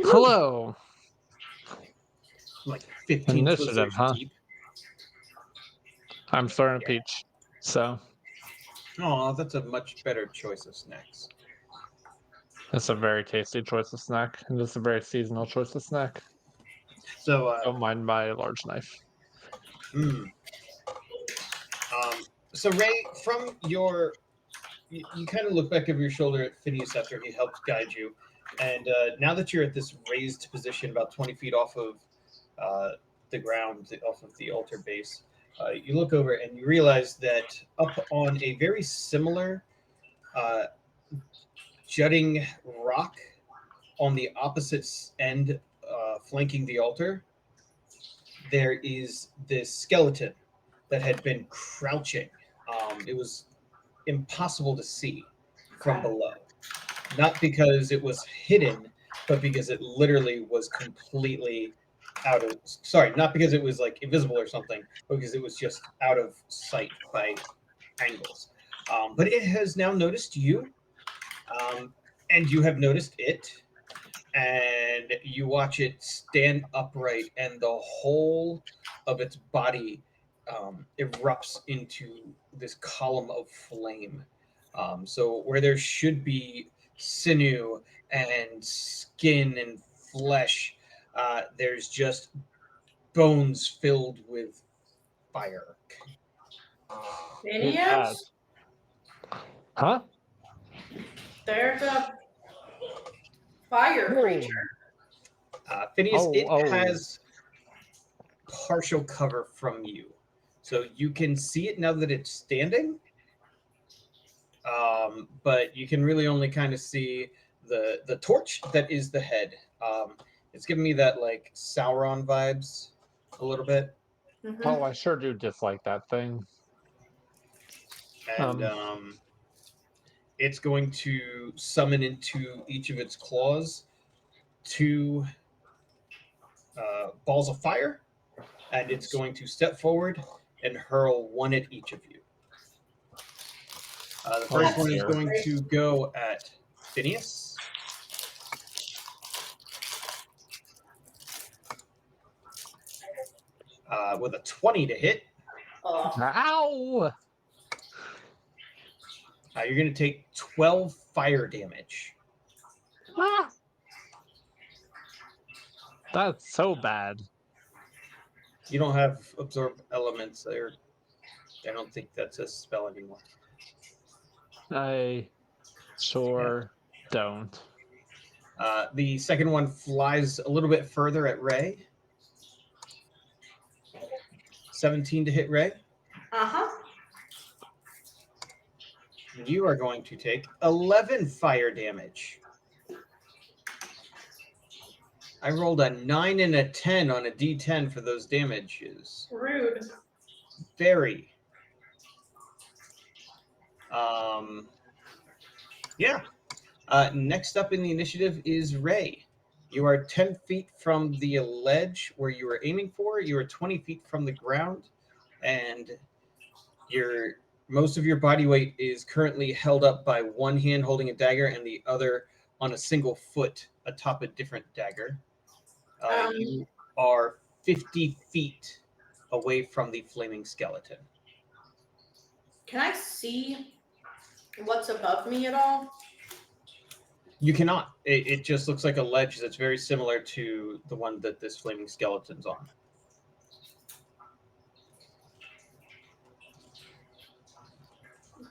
Hello. Like 15 Initiative, Twizzlers huh? deep. I'm starting a peach. So Oh, that's a much better choice of snacks. it's a very tasty choice of snack. And it's a very seasonal choice of snack. So, Don't mind my large knife. mm, so Ray, from your, you kind of look back over your shoulder at Phineas after he helped guide you, and now that you're at this raised position, about 20 feet off of the ground, off of the altar base, you look over and you realize that up on a very similar uh, jutting rock on the opposite end, flanking the altar, there is this skeleton that had been crouching. It was impossible to see from Okay. below. Not because it was hidden, but because it literally was completely out of, sorry, not because it was like invisible or something, but because it was just out of sight by angles. But it has now noticed you, and you have noticed it, and you watch it stand upright, and the whole of its body erupts into this column of flame. So where there should be sinew and skin and flesh, there's just bones filled with fire. Too bad. Phineas, Huh? there's a fire Oh. creature. Phineas, it Oh. has partial cover from you. So you can see it now that it's standing, but you can really only kind of see the torch that is the head. It's giving me that like Sauron vibes a little bit, Mhm. Oh, I sure do dislike that thing. and it's going to summon into each of its claws two balls of fire, and it's going to step forward and hurl one at each of you. The first Oh, one is dear. going to go at Phineas. With a 20 to hit. Oh, Ow! You're going to take 12 fire damage. Ah! That's so bad. You don't have absorb elements there. I don't think that's a spell anymore. I sure don't. The second one flies a little bit further at Ray. 17 to hit Ray. uh-huh. You are going to take 11 fire damage. I rolled a 9 and a 10 on a d10 for those damages. Rude. Very. Um, yeah. Next up in the initiative is Ray. You are 10 feet from the ledge where you were aiming for. You are 20 feet from the ground, and most of your body weight is currently held up by one hand holding a dagger and the other on a single foot atop a different dagger. You are 50 feet away from the flaming skeleton. Can I see what's above me at all? You cannot. It just looks like a ledge that's very similar to the one that this flaming skeleton's on.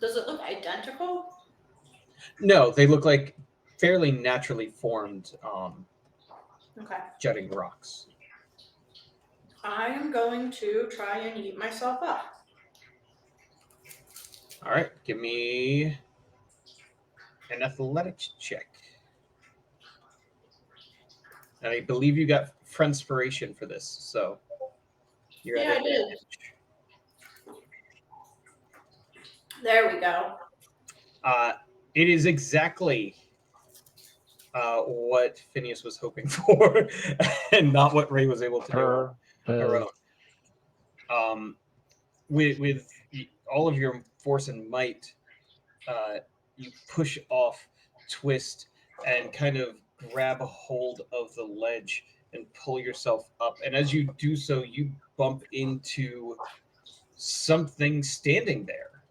Does it look identical? No, they look like fairly naturally formed Okay. jutting rocks. I am going to try and eat myself up. All right, give me an athletics check. And I believe you got Friendspiration for this, so you're Yeah, at I did. advantage. There we go. It is exactly what Phineas was hoping for, and not what Ray was able to do on her own. With all of your force and might, you push off twist and kind of grab a hold of the ledge and pull yourself up. And as you do so, you bump into something standing there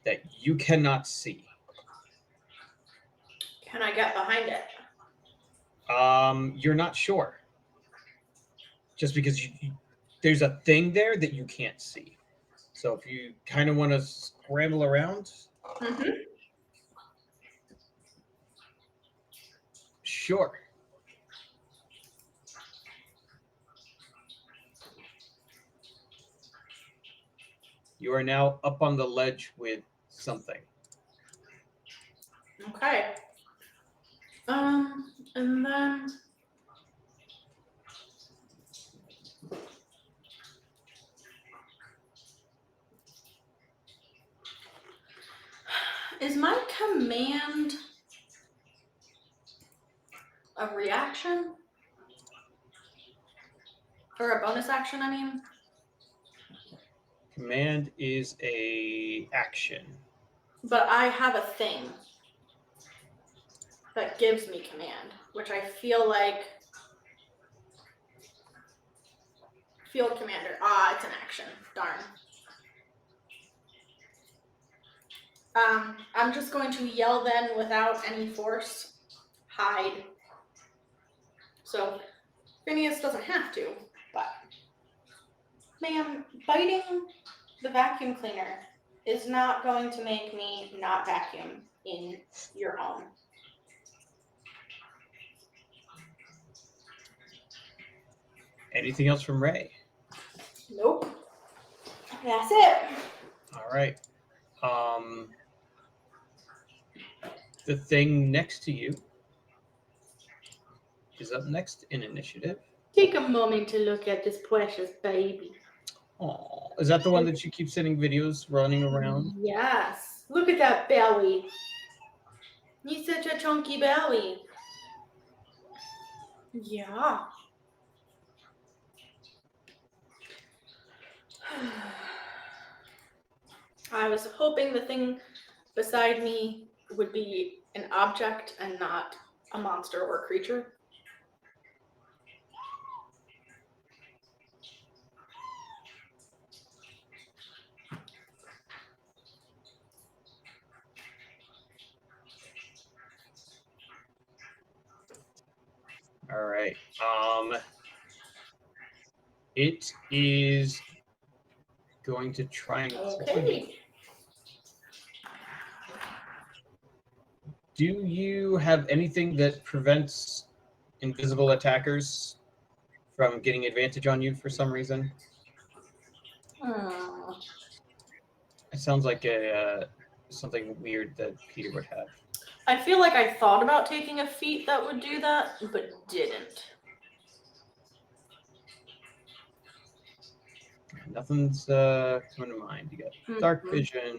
that you cannot see. Can I get behind it? You're not sure. Just because there's a thing there that you can't see. So if you kind of want to scramble around, Mm-hmm. sure. You are now up on the ledge with something. Okay. And then is my command a reaction? Or a bonus action, I mean? Command is a action. But I have a thing that gives me command, which I feel like field commander. It's an action. Darn. I'm just going to yell then without any force. Hide. So Phineas doesn't have to, but ma'am, biting the vacuum cleaner is not going to make me not vacuum in your home. Anything else from Ray? Nope. That's it. All right. The thing next to you is up next in initiative. Take a moment to look at this precious baby. Oh, is that the one that you keep sending videos running around? Yes. Look at that belly. He's such a chunky belly. Yeah. I was hoping the thing beside me would be an object and not a monster or a creature. All right. It is going to try and claw you. Okay. Do you have anything that prevents invisible attackers from getting advantage on you for some reason? It sounds like something weird that Peter would have. I feel like I thought about taking a feat that would do that, but didn't. Nothing's coming to mind. You got dark vision.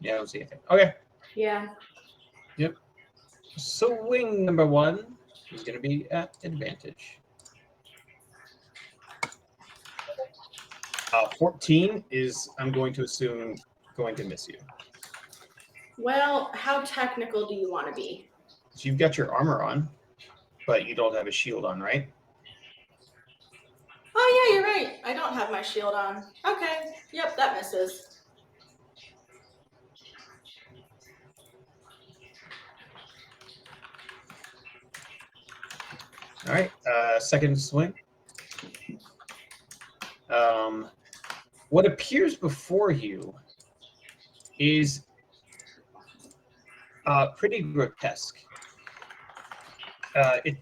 Yeah, I don't see anything. Okay. Yeah. Yep. So wing number 1 is going to be at advantage. 14 is, I'm going to assume, going to miss you. Well, how technical do you want to be? So you've got your armor on, but you don't have a shield on, right? Oh, yeah, you're right. I don't have my shield on. Okay. Yep, that misses. All right. Second swing. What appears before you is pretty grotesque. The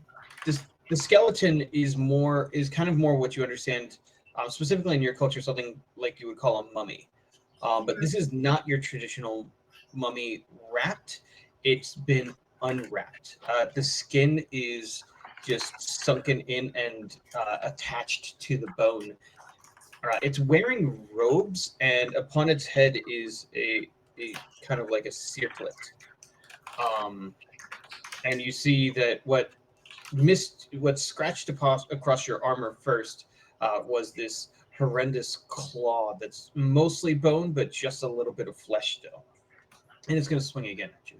skeleton is kind of more what you understand, specifically in your culture, something like you would call a mummy. But this is not your traditional mummy wrapped. It's been unwrapped. The skin is just sunken in and attached to the bone. It's wearing robes, and upon its head is a kind of like a circlet. And you see that what what scratched across your armor first was this horrendous claw that's mostly bone, but just a little bit of flesh still. And it's going to swing again at you.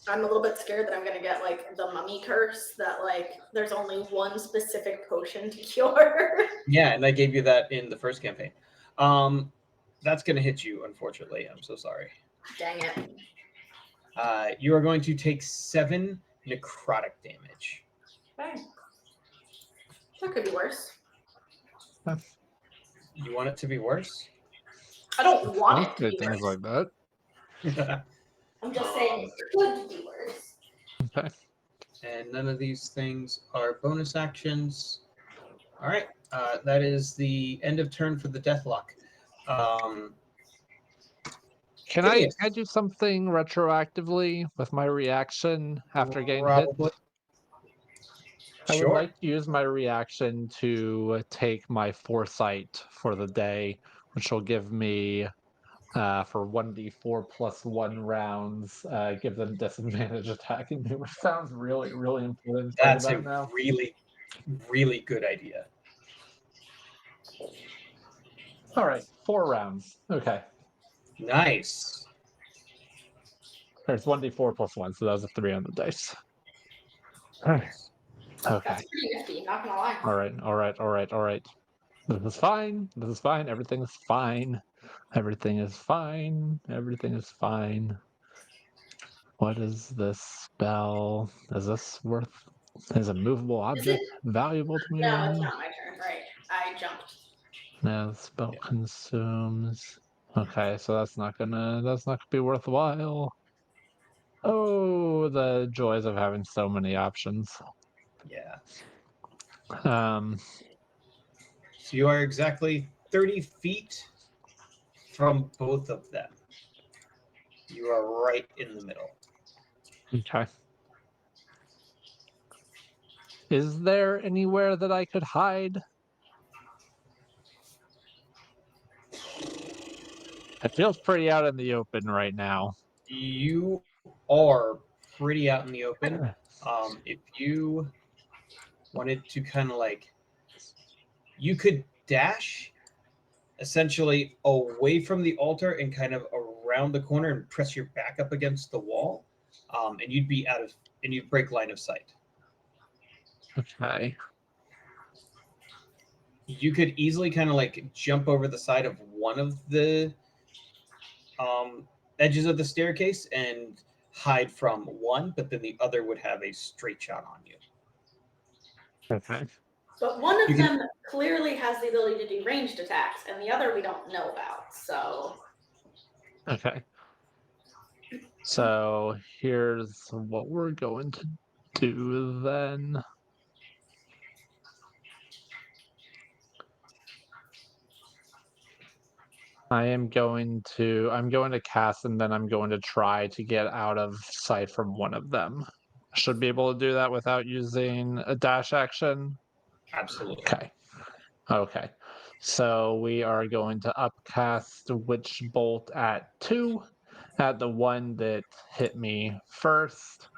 I'm a little bit scared that I'm gonna get like the mummy curse, that like there's only one specific potion to cure. Yeah, and I gave you that in the first campaign. That's going to hit you, unfortunately. I'm so sorry. Dang it. You are going to take 7 necrotic damage. Okay. That could be worse. You want it to be worse? I don't want it to Say be things worse. like that. I'm just saying it could be worse. Okay. And none of these things are bonus actions. All right, that is the end of turn for the Deathlock. Can I do something retroactively with my reaction after getting hit? Probably. I would Sure. like to use my reaction to take my foresight for the day, which will give me for 1d4 plus 1 rounds, give them disadvantage attacking me, which sounds really, really important to think That's a about now. really, really good idea. All right, 4 rounds. Okay. Nice. There's 1d4 plus 1, so that was a 3 on the dice. Okay. That's pretty nifty, not gonna lie. All right. This is fine. Everything is fine. Everything is fine. What is this spell? Is a movable object valuable to me No, right it's now? not my turn, right? I jumped. No, the spell consumes. Okay, so that's not gonna be worthwhile. Oh, the joys of having so many options. Yeah. Um, So you are exactly 30 feet from both of them. You are right in the middle. okay. Is there anywhere that I could hide? It feels pretty out in the open right now. You are pretty out in the open. If you wanted to kind of like, you could dash essentially away from the altar and kind of around the corner and press your back up against the wall, and you'd break line of sight. Okay. You could easily kind of like jump over the side of one of the edges of the staircase and hide from one, but then the other would have a straight shot on you. Okay. But one of them clearly has the ability to do ranged attacks, and the other we don't know about, so. Okay. So here's what we're going to do then. I'm going to cast, and then I'm going to try to get out of sight from one of them. Should be able to do that without using a dash action. Absolutely. Okay. So we are going to upcast Witch Bolt at 2 at the one that hit me first.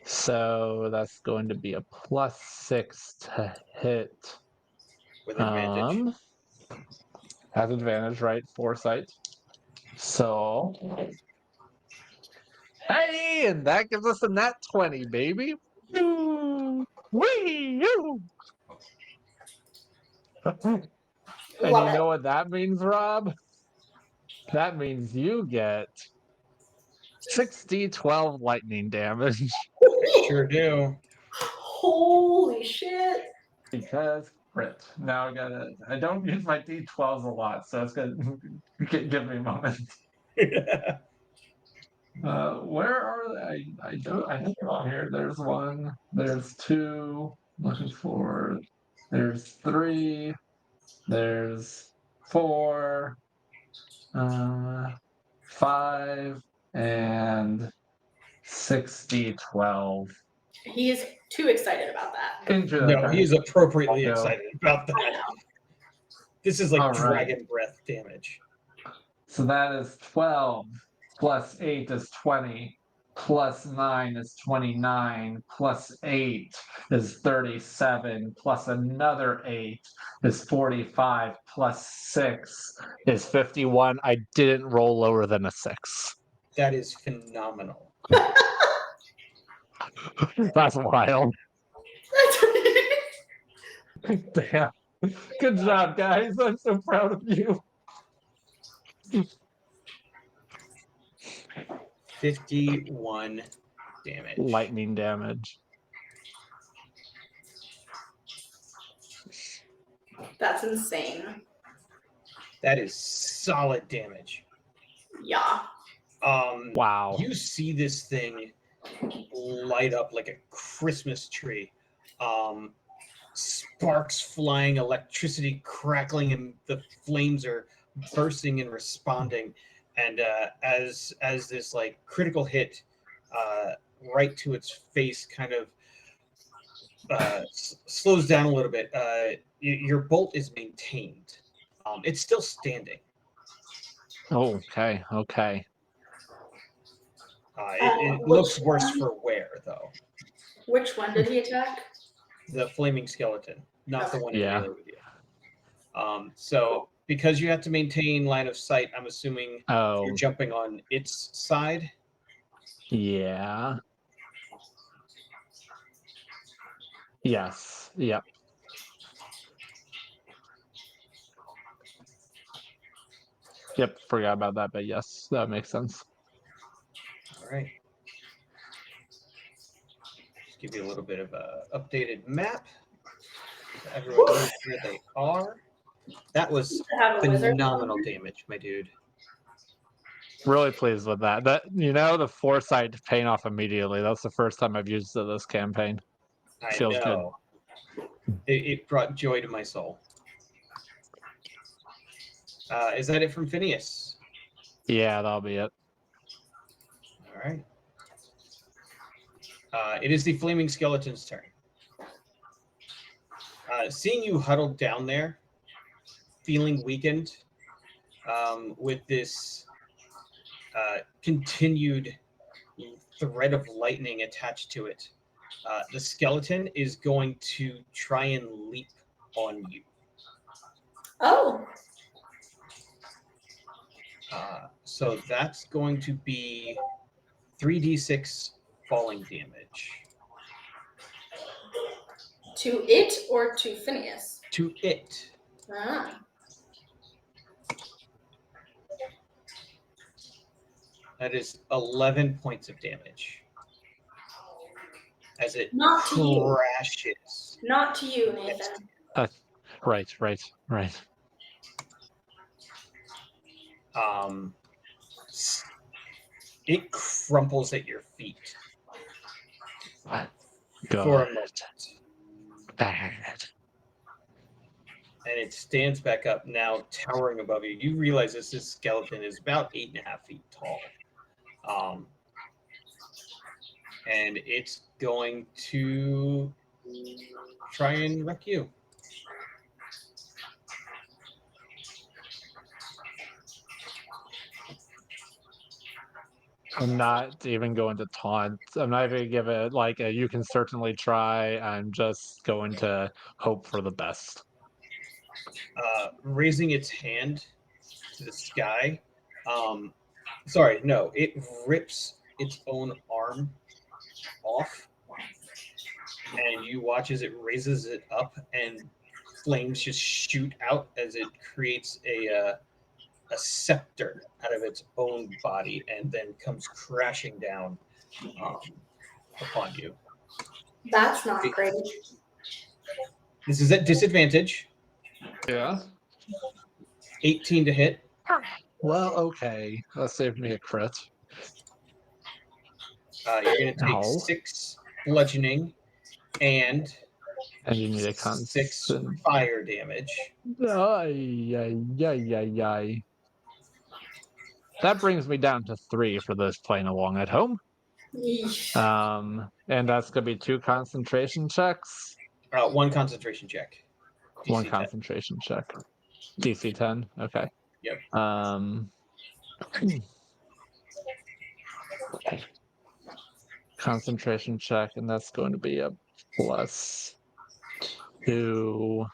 So that's going to be a +6 to hit. With advantage. Has advantage, right? Foresight. So, hey, and that gives us a nat 20, baby. Wee! And Love you it. know what that means, Rob? That means you get 6d12 lightning damage. Sure do. Holy shit. Because crit. Now I don't use my d12s a lot, so it's gonna give me a moment. Where are they? I think they're on here. There's 1, there's 2, looking for, there's 3, there's 4, 5, and 6d12. He is too excited about that. No, he is appropriately No. excited about I that. know. This is like All right. dragon breath damage. So that is 12 plus 8 is 20. plus 9 is 29, plus 8 is 37, plus another 8 is 45, plus 6 is 51. I didn't roll lower than a 6. That is phenomenal. That's wild. Damn. Good job, guys. I'm so proud of you. 51 damage. Lightning damage. That's insane. That is solid damage. Yeah. Wow. You see this thing light up like a Christmas tree. Sparks flying, electricity crackling, and the flames are bursting and responding. And as this like critical hit right to its face kind of slows down a little bit, your bolt is maintained. It's still standing. Okay. Okay. It looks worse for wear, though. Which one did he attack? The flaming skeleton, not the one in Yeah. melee with you. So because you have to maintain line of sight, I'm assuming Oh, you're jumping on its side. yeah. Yes. Yep. Yep. Forgot about that, but yes, that makes sense. All right. Just give you a little bit of a updated map. So everyone knows where they are. That was Have a wizard. phenomenal damage, my dude. Really pleased with that. That the foresight paying off immediately. That's the first time I've used it this campaign. I Feels good. know. It brought joy to my soul. Is that it from Phineas? Yeah, that'll be it. All right. It is the flaming skeleton's turn. Seeing you huddled down there, feeling weakened, with this continued thread of lightning attached to it, the skeleton is going to try and leap on you. Oh. So that's going to be 3d6 falling damage. To it or to Phineas? To it. Ah. That is 11 points of damage. As it Not to you. crashes. Not to you, Nathan. Right. It crumples at your feet Good. for a moment. Bad. And it stands back up now, towering above you. You realize this skeleton is about 8.5 feet tall. And it's going to try and wreck you. I'm not even going to taunt. I'm not even going to give it like a you can certainly try. I'm just going to hope for the best. Raising its hand to the sky. It rips its own arm off. And you watch as it raises it up and flames just shoot out as it creates a scepter out of its own body and then comes crashing down upon you. That's not great. This is at disadvantage. Yeah. 18 to hit. Well, okay. That saved me a crit. You're going to take Ow. 6 bludgeoning and you need a 6 constant fire damage. Ay. That brings me down to 3 for those playing along at home. Yeesh. And that's gonna be 2 concentration checks. 1 concentration check. DC 1 10. concentration check. DC 10. Okay. Yep. Okay. concentration check, and that's going to be a +2.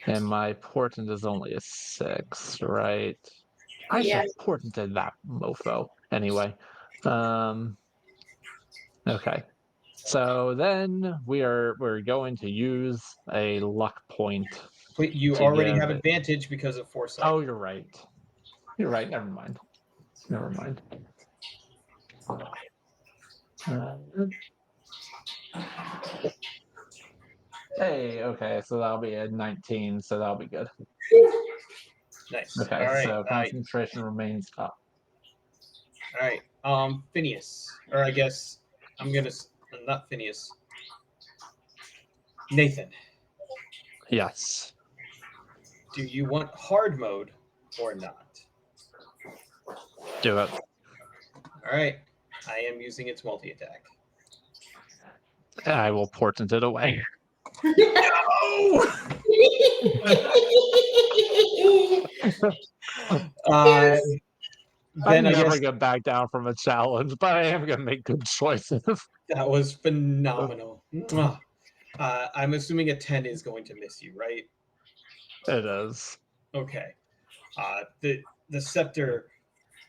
And my portent is only a 6, right? I should Yeah. have portented that mofo. Anyway, okay. So then we're going to use a luck point. But you To already give have it- advantage because of foresight. Oh, you're right. You're right. Never mind. Never mind. Hey, okay, so that'll be a 19, so that'll be good. Nice. Okay, All right. so concentration remains up. All right. Phineas, or I guess I'm gonna not Phineas. Nathan, Yes. do you want hard mode or not? Do it. All right. I am using its multi attack. I will portent it away. Uh, I'm then I never guess gonna back down from a challenge, but I am gonna make good choices. that was phenomenal. Mwah. I'm assuming a 10 is going to miss you, right? It is. Okay. The scepter,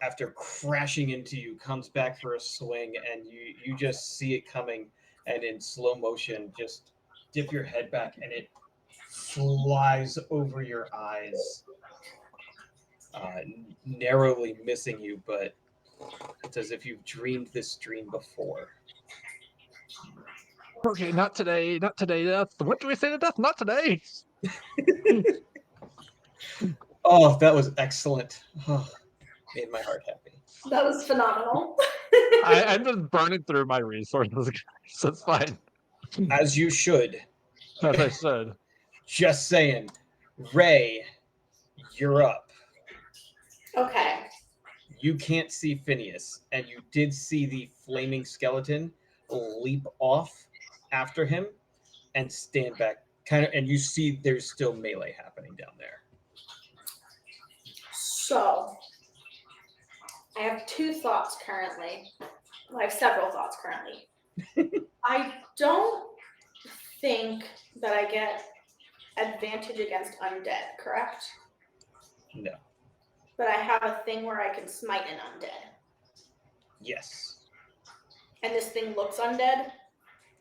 after crashing into you, comes back for a swing, and you just see it coming, and in slow motion, just dip your head back, and it flies over your eyes, narrowly missing you, but it's as if you've dreamed this dream before. Okay, not today. Not today, Death. What do we say to Death? Not today. Oh, that was excellent. Oh, made my heart happy. That was phenomenal. I'm just burning through my resources, so it's fine. As you should. As I said. Just saying. Ray, you're up. Okay. You can't see Phineas, and you did see the flaming skeleton leap off after him and stand back, and you see there's still melee happening down there. So, I have two thoughts currently. Well, I have several thoughts currently. I don't think that I get advantage against undead, correct? No. But I have a thing where I can smite an undead. Yes. And this thing looks undead?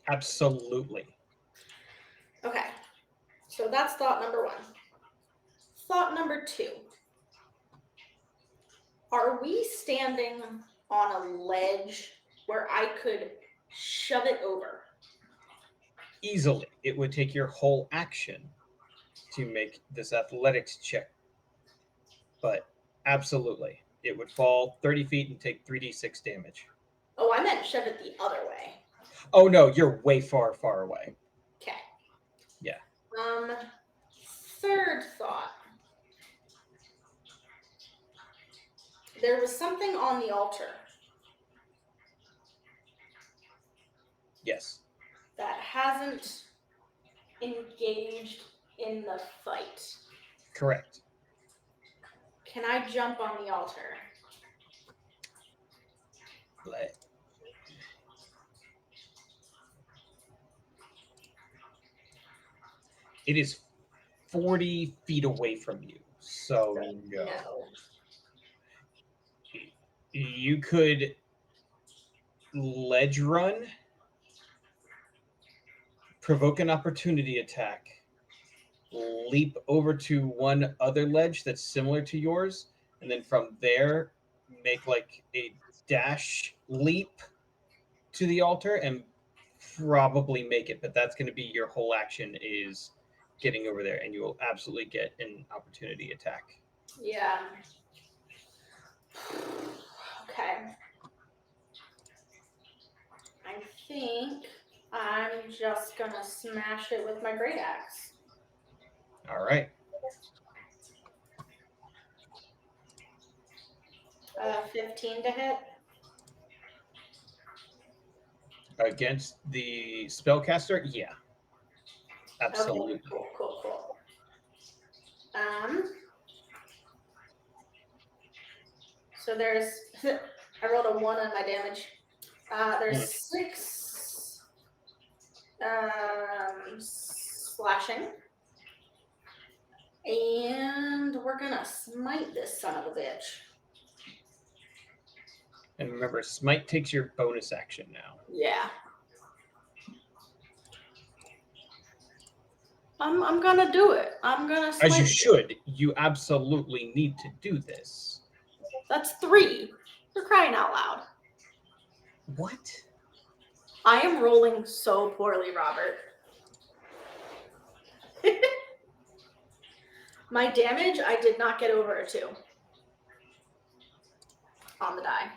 Absolutely. Okay. So that's thought number one. Thought number two. Are we standing on a ledge where I could shove it over? Easily. It would take your whole action to make this athletics check. But absolutely. It would fall 30 feet and take 3d6 damage. Oh, I meant shove it the other way. Oh, no, you're way far, far away. Okay. Yeah. Third thought. There was something on the altar. Yes. That hasn't engaged in the fight. Correct. Can I jump on the altar? It is 40 feet away from you. So no. You could ledge run, provoke an opportunity attack, leap over to one other ledge that's similar to yours, and then from there make like a dash leap to the altar and probably make it. But that's going to be your whole action is getting over there, and you will absolutely get an opportunity attack. Yeah. Okay. I think I'm just gonna smash it with my great axe. All right. 15 to hit. Against the spellcaster, yeah. Absolutely. Okay, cool. So there's I rolled a 1 on my damage. There's 6 slashing. And we're gonna smite this son of a bitch. And remember, smite takes your bonus action now. Yeah. I'm gonna do it. I'm gonna smite. As you should. You absolutely need to do this. That's 3. You're crying out loud. What? I am rolling so poorly, Robert. My damage, I did not get over a 2 on the die.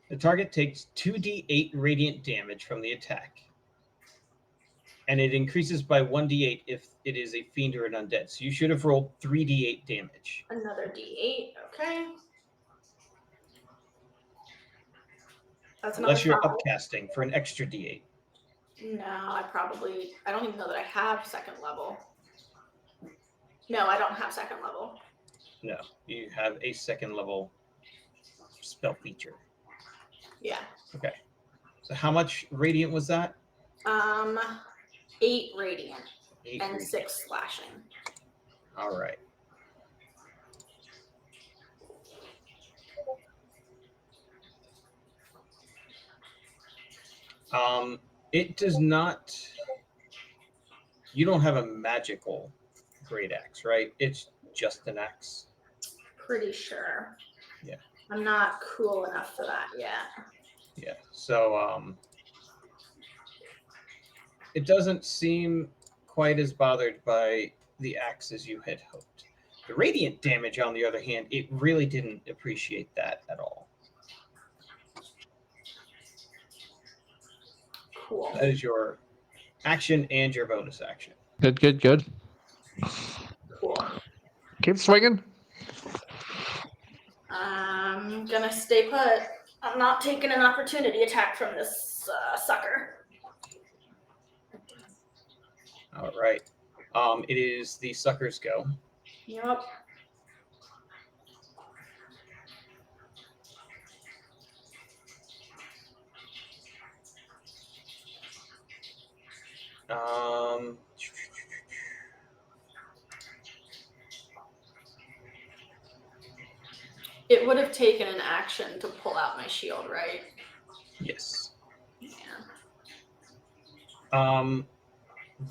The target takes 2d8 radiant damage from the attack. And it increases by 1d8 if it is a fiend or an undead. So you should have rolled 3d8 damage. Another D8, okay. That's Unless you're another 5. upcasting for an extra d8. No, I don't even know that I have second level. No, I don't have second level. No, you have a second level spell feature. Yeah. Okay. So how much radiant was that? 8 radiant 8 and radiant. 6 slashing. All right. It does not. You don't have a magical great axe, right? It's just an axe. Pretty sure. Yeah. I'm not cool enough for that yet. Yeah. So it doesn't seem quite as bothered by the axe as you had hoped. The radiant damage, on the other hand, it really didn't appreciate that at all. Cool. That is your action and your bonus action. Good, good, good. Cool. Keep swinging. I'm gonna stay put. I'm not taking an opportunity attack from this sucker. All right. It is the sucker's go. Yep. It would have taken an action to pull out my shield, right? Yes. Yeah.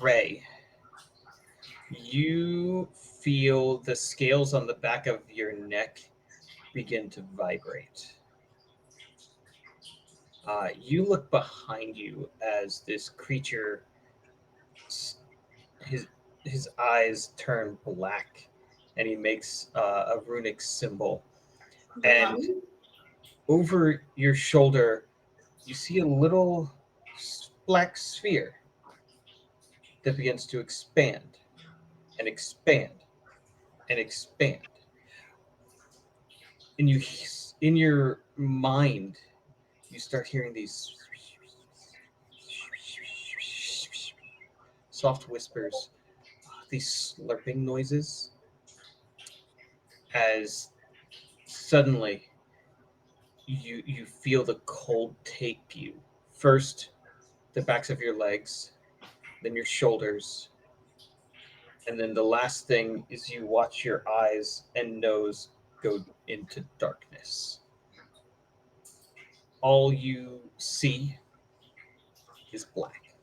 Ray, you feel the scales on the back of your neck begin to vibrate. You look behind you as this creature, his eyes turn black, and he makes a runic symbol. And over your shoulder, you see a little black sphere that begins to expand and expand and expand. And you, in your mind, you start hearing these soft whispers, these slurping noises, as suddenly you feel the cold take you. First, the backs of your legs, then your shoulders, and then the last thing is you watch your eyes and nose go into darkness. All you see is black.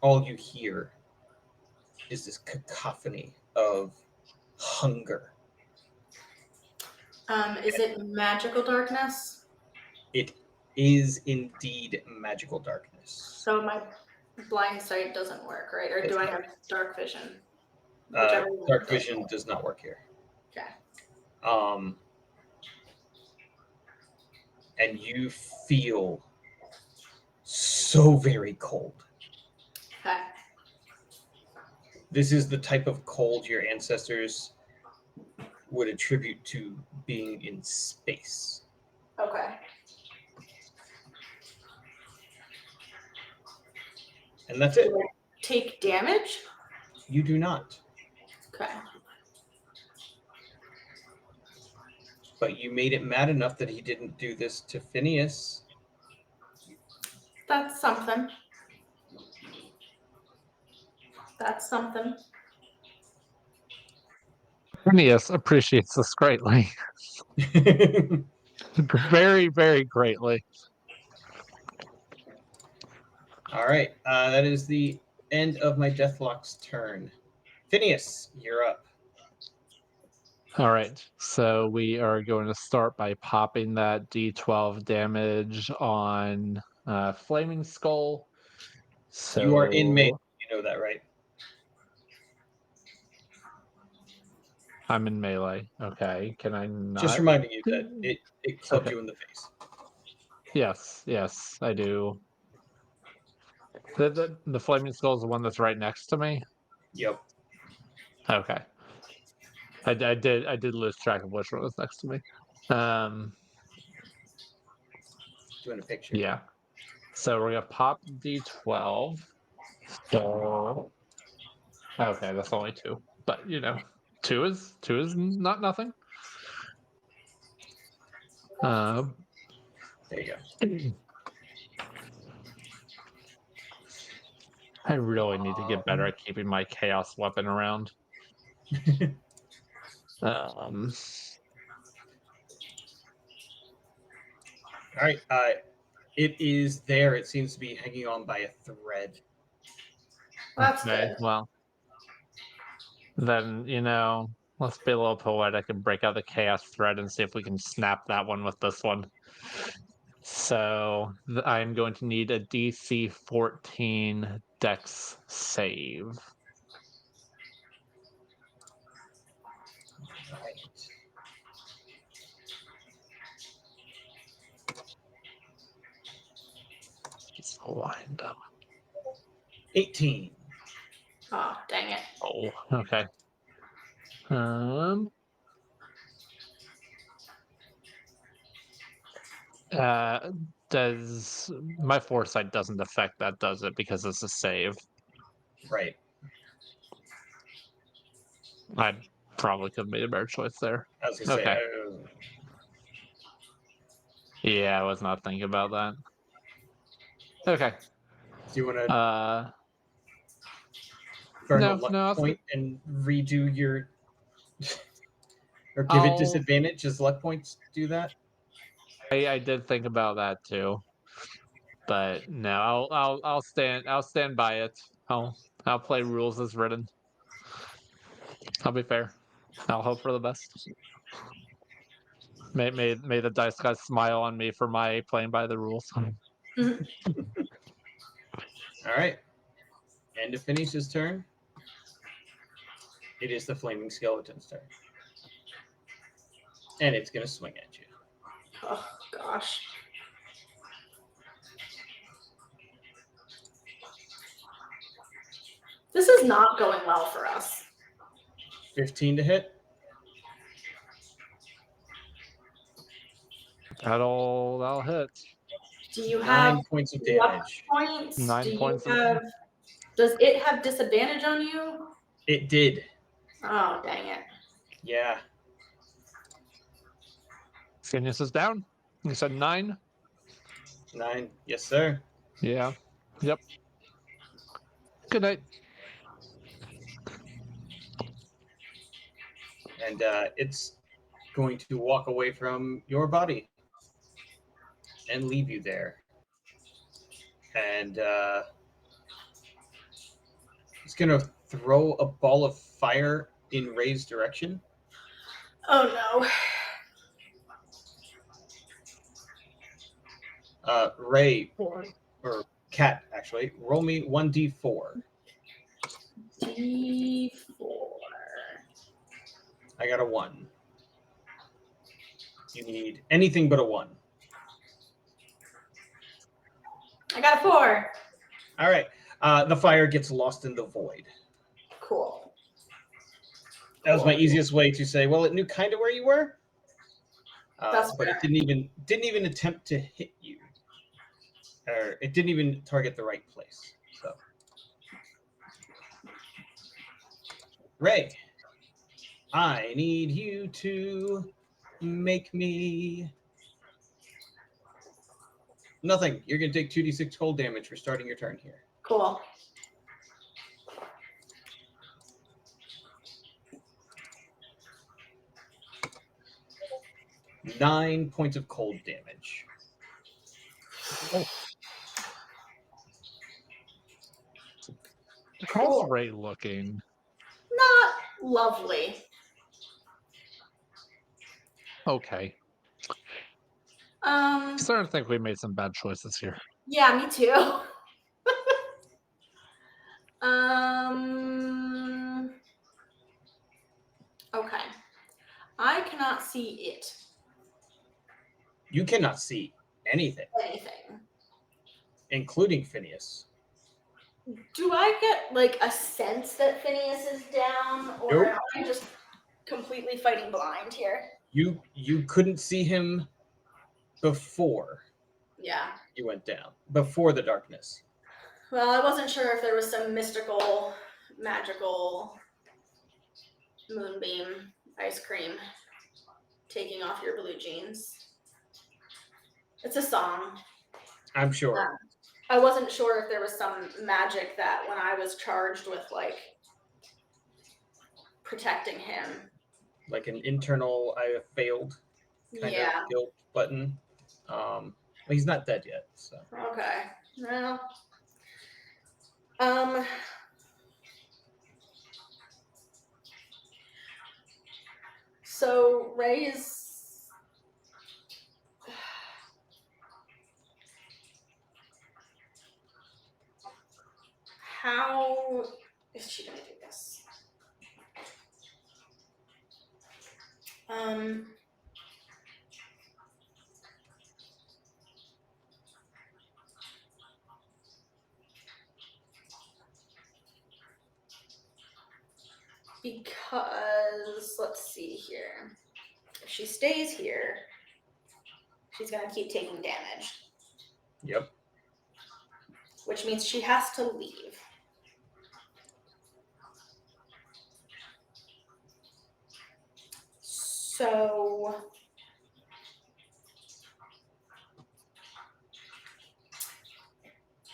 All you hear is this cacophony of hunger. Is it magical darkness? It is indeed magical darkness. So my blind sight doesn't work, right? Or do I have dark vision? Dark vision does not work here. Okay. And you feel so very cold. Okay. This is the type of cold your ancestors would attribute to being in space. Okay. And that's it. Do I take damage? You do not. Okay. But you made it mad enough that he didn't do this to Phineas. That's something. That's something. Phineas appreciates this greatly. Very, very greatly. All right. That is the end of my Deathlock's turn. Phineas, you're up. All right, so we are going to start by popping that D12 damage on Flaming Skull. So You are in melee. You know that, right? I'm in melee. Okay, can I not? Just reminding you that it clubbed Okay. you in the face. Yes, I do. The Flaming Skull is the one that's right next to me. Yep. Okay. I did lose track of which one was next to me. Doing a picture. Yeah. So we're gonna pop D12. So okay, that's only 2, but you know, 2 is not nothing. There you go. I really need to get better at keeping my chaos weapon around. Um, All right. It is there. It seems to be hanging on by a thread. That's okay, good. well, then you know, let's be a little poetic and break out the chaos thread and see if we can snap that one with this one. So I'm going to need a DC 14 Dex save. Right. It's lined up. 18. Oh, dang it. Oh, okay. Does my foresight doesn't affect that, does it? Because it's a save. Right. I probably could have made a better choice there. I was gonna Okay. say. Yeah, I was not thinking about that. Okay. Do you want to burn a No, luck no, point and redo your, or give it disadvantage as luck points do that? I did think about that too, but no, I'll stand by it. I'll play rules as written. I'll be fair. I'll hope for the best. May the dice guys smile on me for my playing by the rules. Mhm. All right. And to finish his turn, it is the flaming skeleton's turn, and it's gonna swing at you. Oh, gosh. This is not going well for us. 15 to hit. That'll hit. Do you have 9 points of luck damage. points? 9 Do you points of have? Does it have disadvantage on you? It did. Oh, dang it. Yeah. Phineas is down. You said 9? 9. Yes, sir. Yeah. Yep. Good night. And it's going to walk away from your body and leave you there. And it's going to throw a ball of fire in Ray's direction. Oh, Ray, or Cat, actually, roll me 1d4. no. D4. I got a 1. You need anything but a 1. I got a 4. All right. The fire gets lost in the void. Cool. That was my easiest way to say, well, it knew kind of where you were, That's but fair. it didn't even attempt to hit you, or it didn't even target the right place. So, Ray, I need you to make me nothing. You're gonna take 2d6 cold damage for starting your turn here. Cool. Nine points of cold damage. How's Cool. Ray looking? Not lovely. Okay. Um. I'm starting to think we made some bad choices here. Yeah, me too. um. Okay. I cannot see it. You cannot see anything, Anything. including Phineas. Do I get like a sense that Phineas is down, or Nope. am I just completely fighting blind here? You couldn't see him before Yeah. you went down, before the darkness. Well, I wasn't sure if there was some mystical, magical moonbeam ice cream taking off your blue jeans. It's a song. I'm sure. I wasn't sure if there was some magic that when I was charged with like protecting him. Like an internal I have failed kind of guilt button. He's not dead yet, so. Okay. Well. So Ray is how is she gonna do this? Because let's see here. If she stays here, she's gonna keep taking damage. Yep. Which means she has to leave. So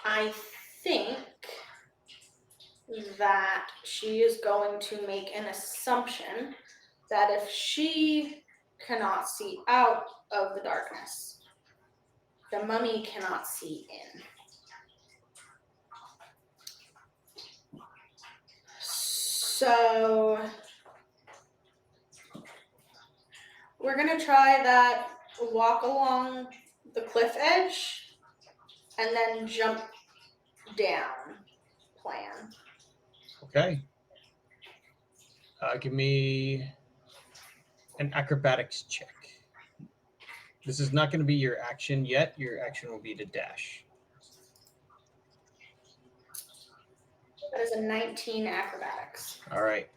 I think that she is going to make an assumption that if she cannot see out of the darkness, the mummy cannot see in. So we're gonna try that walk along the cliff edge and then jump down plan. Okay. Give me an acrobatics check. This is not going to be your action yet. Your action will be to dash. That is a 19 acrobatics. All right.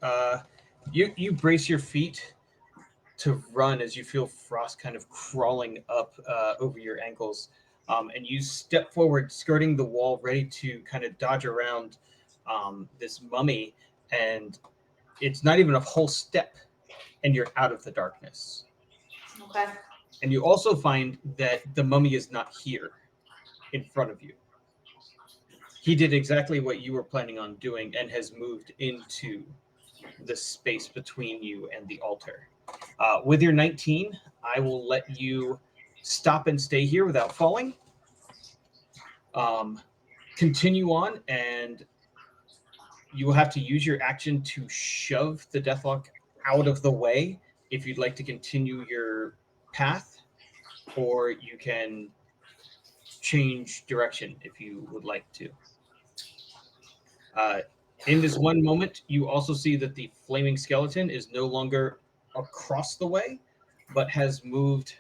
You brace your feet to run as you feel frost kind of crawling up over your ankles, and you step forward, skirting the wall, ready to kind of dodge around this mummy, and it's not even a whole step, and you're out of the darkness. Okay. And you also find that the mummy is not here in front of you. He did exactly what you were planning on doing and has moved into the space between you and the altar. With your 19, I will let you stop and stay here without falling. Continue on, and you will have to use your action to shove the Deathlock out of the way if you'd like to continue your path, or you can change direction if you would like to. In this one moment, you also see that the flaming skeleton is no longer across the way, but has moved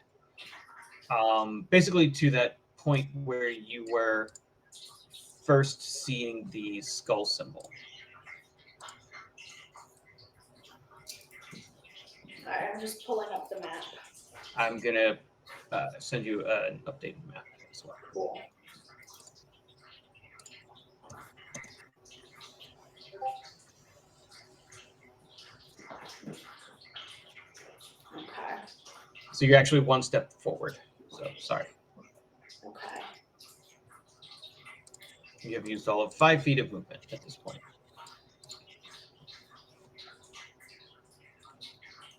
basically to that point where you were first seeing the skull symbol. All right, I'm just pulling up the map. I'm going to send you an updated map as well. Cool. Okay. So you're actually one step forward. So sorry. Okay. You have used all of 5 feet of movement at this point.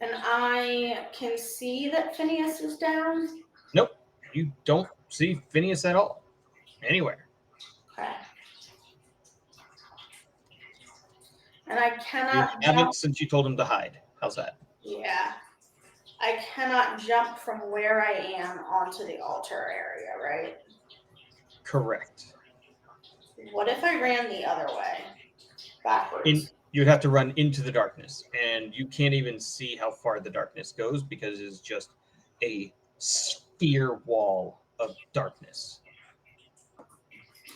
And I can see that Phineas is down. Nope. You don't see Phineas at all. Anywhere. Okay. And I You cannot haven't jump. since you told him to hide. How's that? Yeah. I cannot jump from where I am onto the altar area, right? Correct. What if I ran the other way? Backwards. You'd have to run into the darkness, and you can't even see how far the darkness goes because it's just a sphere wall of darkness.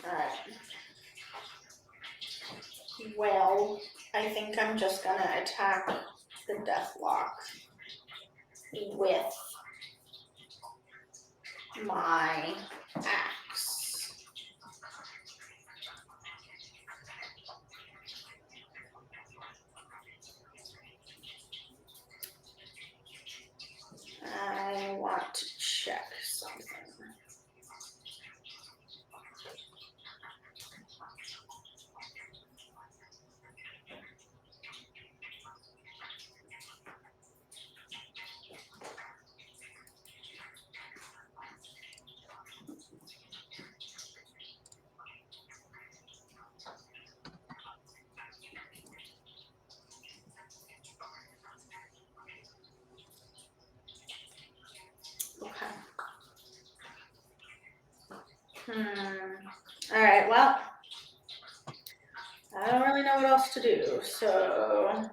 Alright. Well, I think I'm just gonna attack the Deathlock with my axe. I want to check something. Okay. Alright, well, I don't really know what else to do, so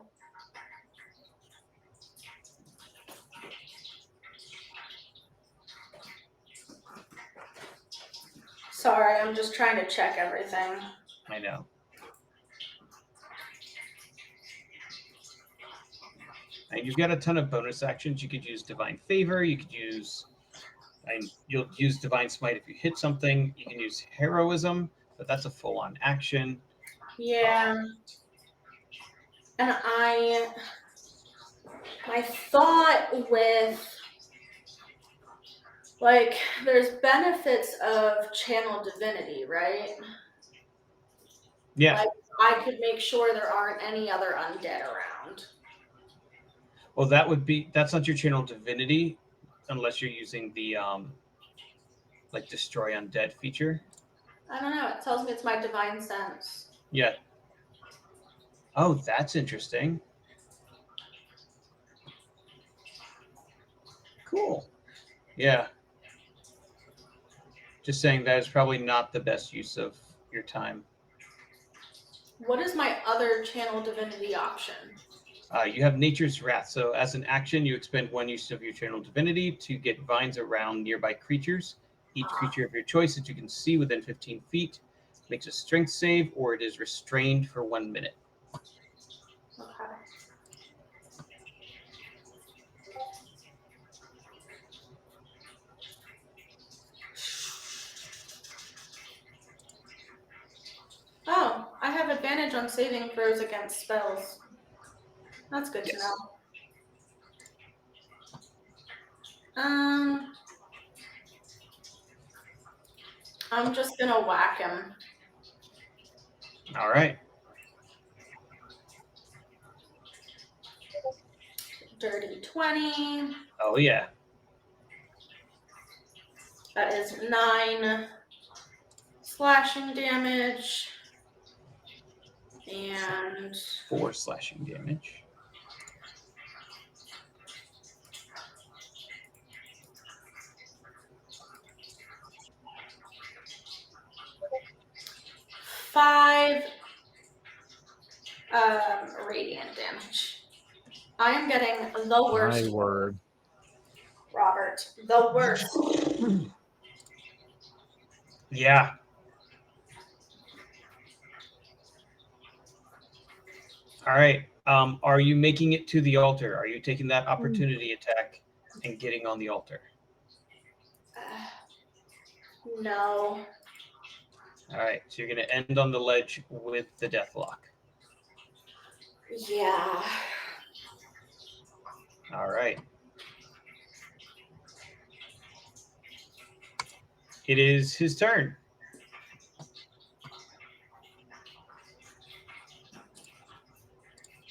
sorry, I'm just trying to check everything. I know. And you've got a ton of bonus actions. You could use Divine Favor. You could use... And you'll use Divine Smite if you hit something. You can use Heroism, but that's a full-on action. Yeah. And my thought with, like, there's benefits of Channel Divinity, right? Yeah. Like, I could make sure there aren't any other undead around. Well, that's not your Channel Divinity, unless you're using the like Destroy Undead feature. I don't know. It tells me it's my Divine Sense. Yeah. Oh, that's interesting. Cool. Yeah. Just saying that is probably not the best use of your time. What is my other Channel Divinity option? You have Nature's Wrath. So as an action, you expend 1 use of your Channel Divinity to get vines around nearby creatures. Each creature of your choice that you can see within 15 feet makes a strength save, or it is restrained for 1 minute. Okay. Oh, I have advantage on saving throws against spells. That's good to know. I'm just gonna whack him. All right. Dirty 20. Oh, yeah. That is 9 slashing damage. And 4 slashing damage. five radiant damage. I am getting the worst. My word. Robert, the worst. Yeah. All right. Are you making it to the altar? Are you taking that opportunity attack and getting on the altar? No. All right. So you're going to end on the ledge with the Deathlock. Yeah. All right. It is his turn.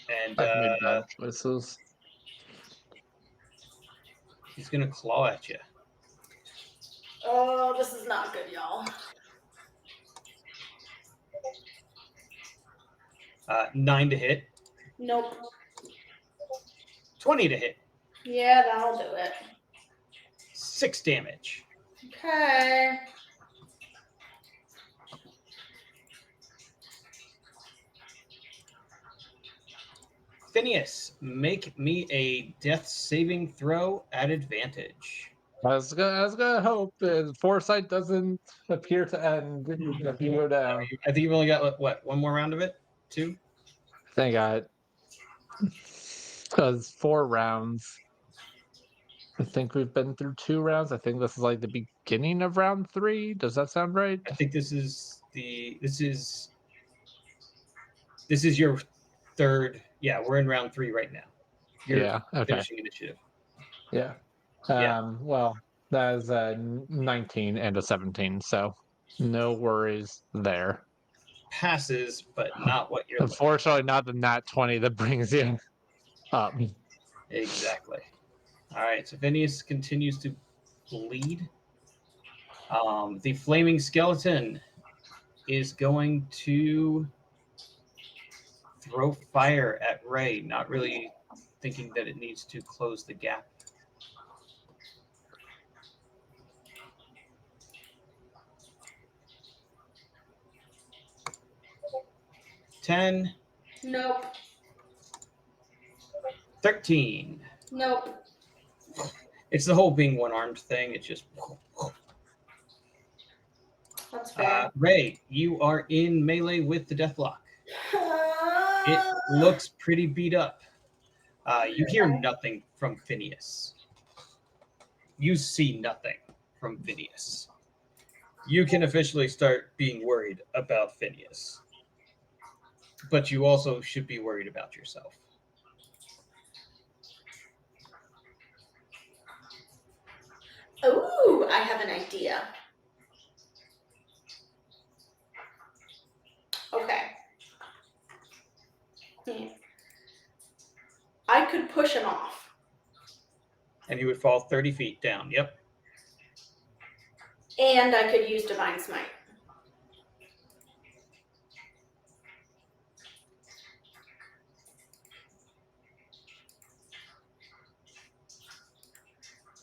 And I've made bad choices. he's going to claw at you. Oh, this is not good, y'all. 9 to hit. Nope. 20 to hit. Yeah, that'll do it. 6 damage. Okay. Phineas, make me a death saving throw at advantage. I was gonna hope that foresight doesn't appear to end if you go down. I think you've only got, what, one more round of it? 2? Thank God. Because 4 rounds. I think we've been through 2 rounds. I think this is like the beginning of round 3. Does that sound right? I think this is your third. Yeah, we're in round 3 right now. You're Yeah. Okay. finishing initiative. Yeah. Yeah. Well, that is a 19 and a 17, so no worries there. Passes, but not what you're looking Unfortunately, not the nat 20 that brings you up. for. Exactly. All right, so Phineas continues to bleed. The flaming skeleton is going to throw fire at Ray, not really thinking that it needs to close the gap. Ten, Nope. 13. Nope. It's the whole being one-armed thing. It's just... That's fair. Ray, you are in melee with the Deathlock. It looks pretty beat up. You hear nothing from Phineas. You see nothing from Phineas. You can officially start being worried about Phineas. But you also should be worried about yourself. Ooh, I have an idea. Okay. I could push him off. And he would fall 30 feet down. Yep. And I could use Divine Smite.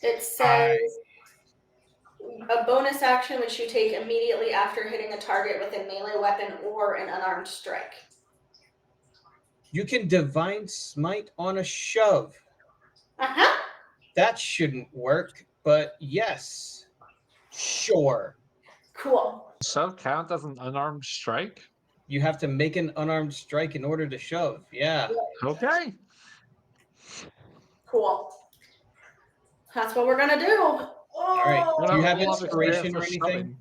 It says a bonus action which you take immediately after hitting a target with a melee weapon or an unarmed strike. You can Divine Smite on a shove. Uh-huh. That shouldn't work, but yes. Sure. Cool. Shove count as an unarmed strike? You have to make an unarmed strike in order to shove. Yeah. Okay. Cool. That's what we're gonna do. All right. Do you have We'll inspiration or experience with anything?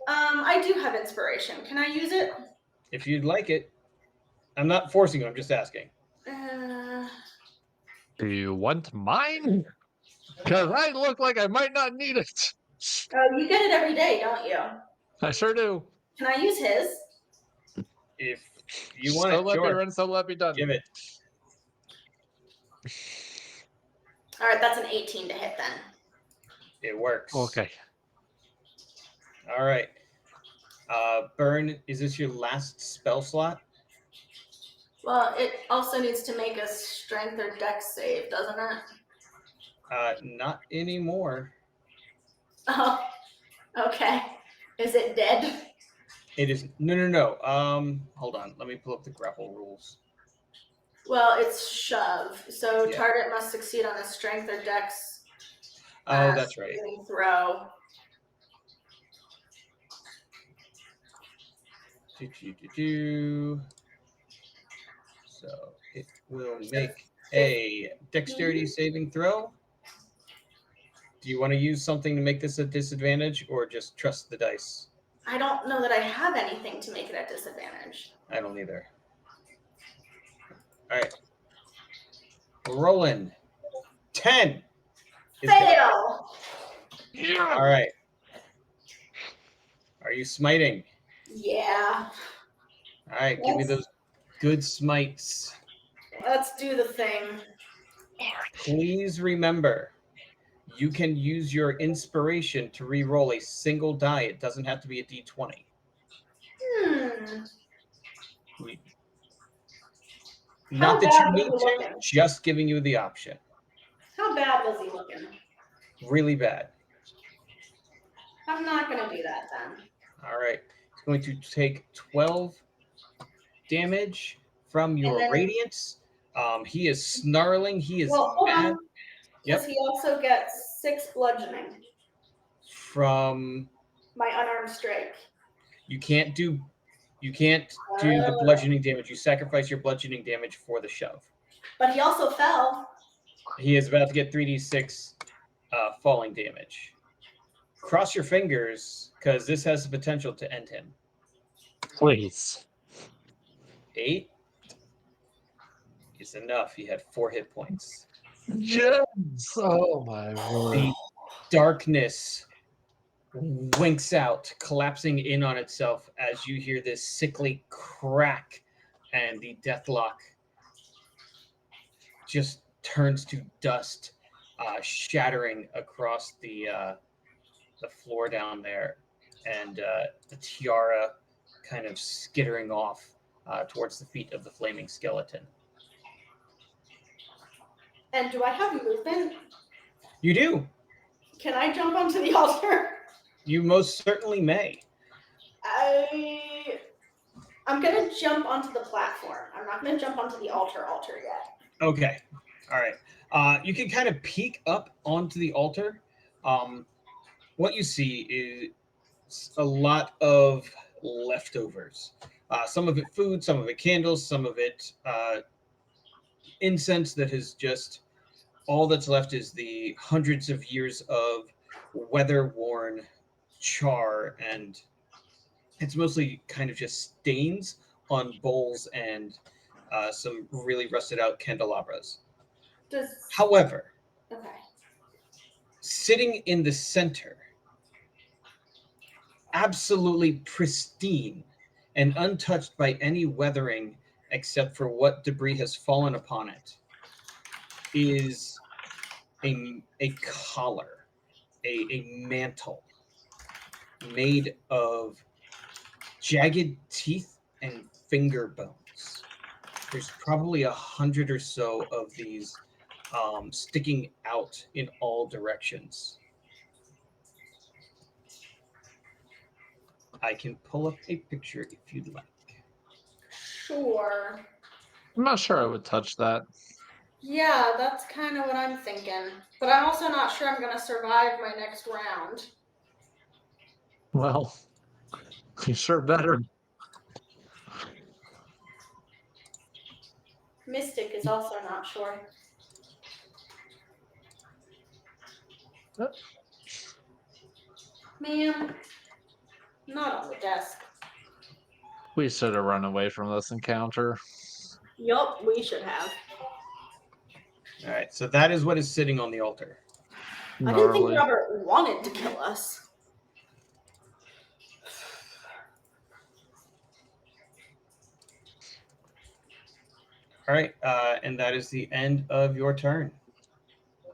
shoving. I do have inspiration. Can I use it? If you'd like it. I'm not forcing you. I'm just asking. Do you want mine? Because I look like I might not need it. You get it every day, don't you? I sure do. Can I use his? If you want So it, let me sure. run, so let me done. Give it. All right, that's an 18 to hit then. It works. Okay. All right. Burn, is this your last spell slot? Well, it also needs to make a strength or dex save, doesn't it? Not anymore. Oh, okay. Is it dead? It is no. Hold on. Let me pull up the grapple rules. Well, it's shove. So Yeah. target must succeed on a strength or dex. Oh, that's right. Saving throw. So it will make a dexterity saving throw. Do you want to use something to make this a disadvantage, or just trust the dice? I don't know that I have anything to make it a disadvantage. I don't either. All right. Rolling. 10. Fail! Yeah. All right. Are you smiting? Yeah. All right, give me those good smites. Let's do the thing. Please remember, you can use your inspiration to re-roll a single die. It doesn't have to be a d20. Not How that bad you was need he to, looking? just giving you the option. How bad was he looking? Really bad. I'm not gonna do that then. All right. He's going to take 12 damage from your then, radiance. He is snarling. He is well, hold mad. on. Does he also get 6 bludgeoning? From my unarmed strike. You can't do the bludgeoning damage. You sacrifice your bludgeoning damage for the shove. But he also fell. He is about to get 3d6 falling damage. Cross your fingers, because this has the potential to end him. Please. 8 is enough. He had 4 hit points. Yes! Oh my word. The darkness winks out, collapsing in on itself as you hear this sickly crack, and the deathlock just turns to dust, shattering across the floor down there, and the tiara kind of skittering off towards the feet of the flaming skeleton. And do I have movement? You do. Can I jump onto the altar? You most certainly may. I'm gonna jump onto the platform. I'm not gonna jump onto the altar yet. Okay. All right. You can kind of peek up onto the altar. What you see is a lot of leftovers. Some of it food, some of it candles, some of it incense that has just, all that's left is the hundreds of years of weather-worn char, and it's mostly kind of just stains on bowls and some really rusted out candelabras. However, okay, sitting in the center, absolutely pristine and untouched by any weathering except for what debris has fallen upon it, is a collar, a mantle made of jagged teeth and finger bones. There's probably 100 or so of these sticking out in all directions. I can pull up a picture if you'd like. Sure. I'm not sure I would touch that. Yeah, that's kind of what I'm thinking. But I'm also not sure I'm going to survive my next round. Well, you sure better. Mystic is also not sure. Ma'am, not on the desk. We should have run away from this encounter. Yup, we should have. All right, so that is what is sitting on the altar. I didn't think Robert wanted to kill us. All right, and that is the end of your turn.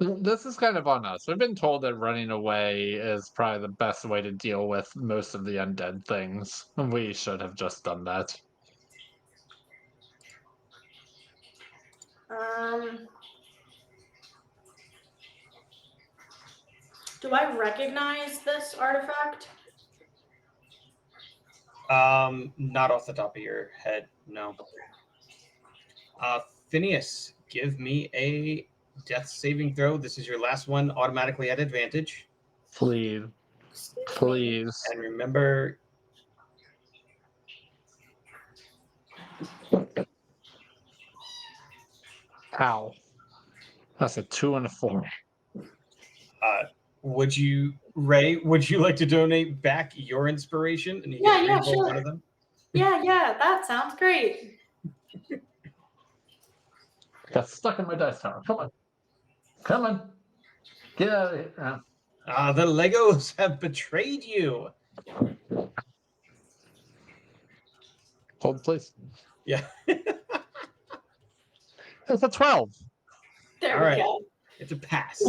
This is kind of on us. We've been told that running away is probably the best way to deal with most of the undead things. We should have just done that. Do I recognize this artifact? Not off the top of your head, no. Phineas, give me a death saving throw. This is your last one, automatically at advantage. Please. Please. And remember... Ow. That's a 2 and a 4. Ray, would you like to donate back your inspiration? And you Yeah, get sure. one of them? Yeah, that sounds great. Got stuck in my dice tower. Come on. Come on. Get out of here. The Legos have betrayed you. Hold, please. Yeah. It's a 12. There All we right. go. It's a pass.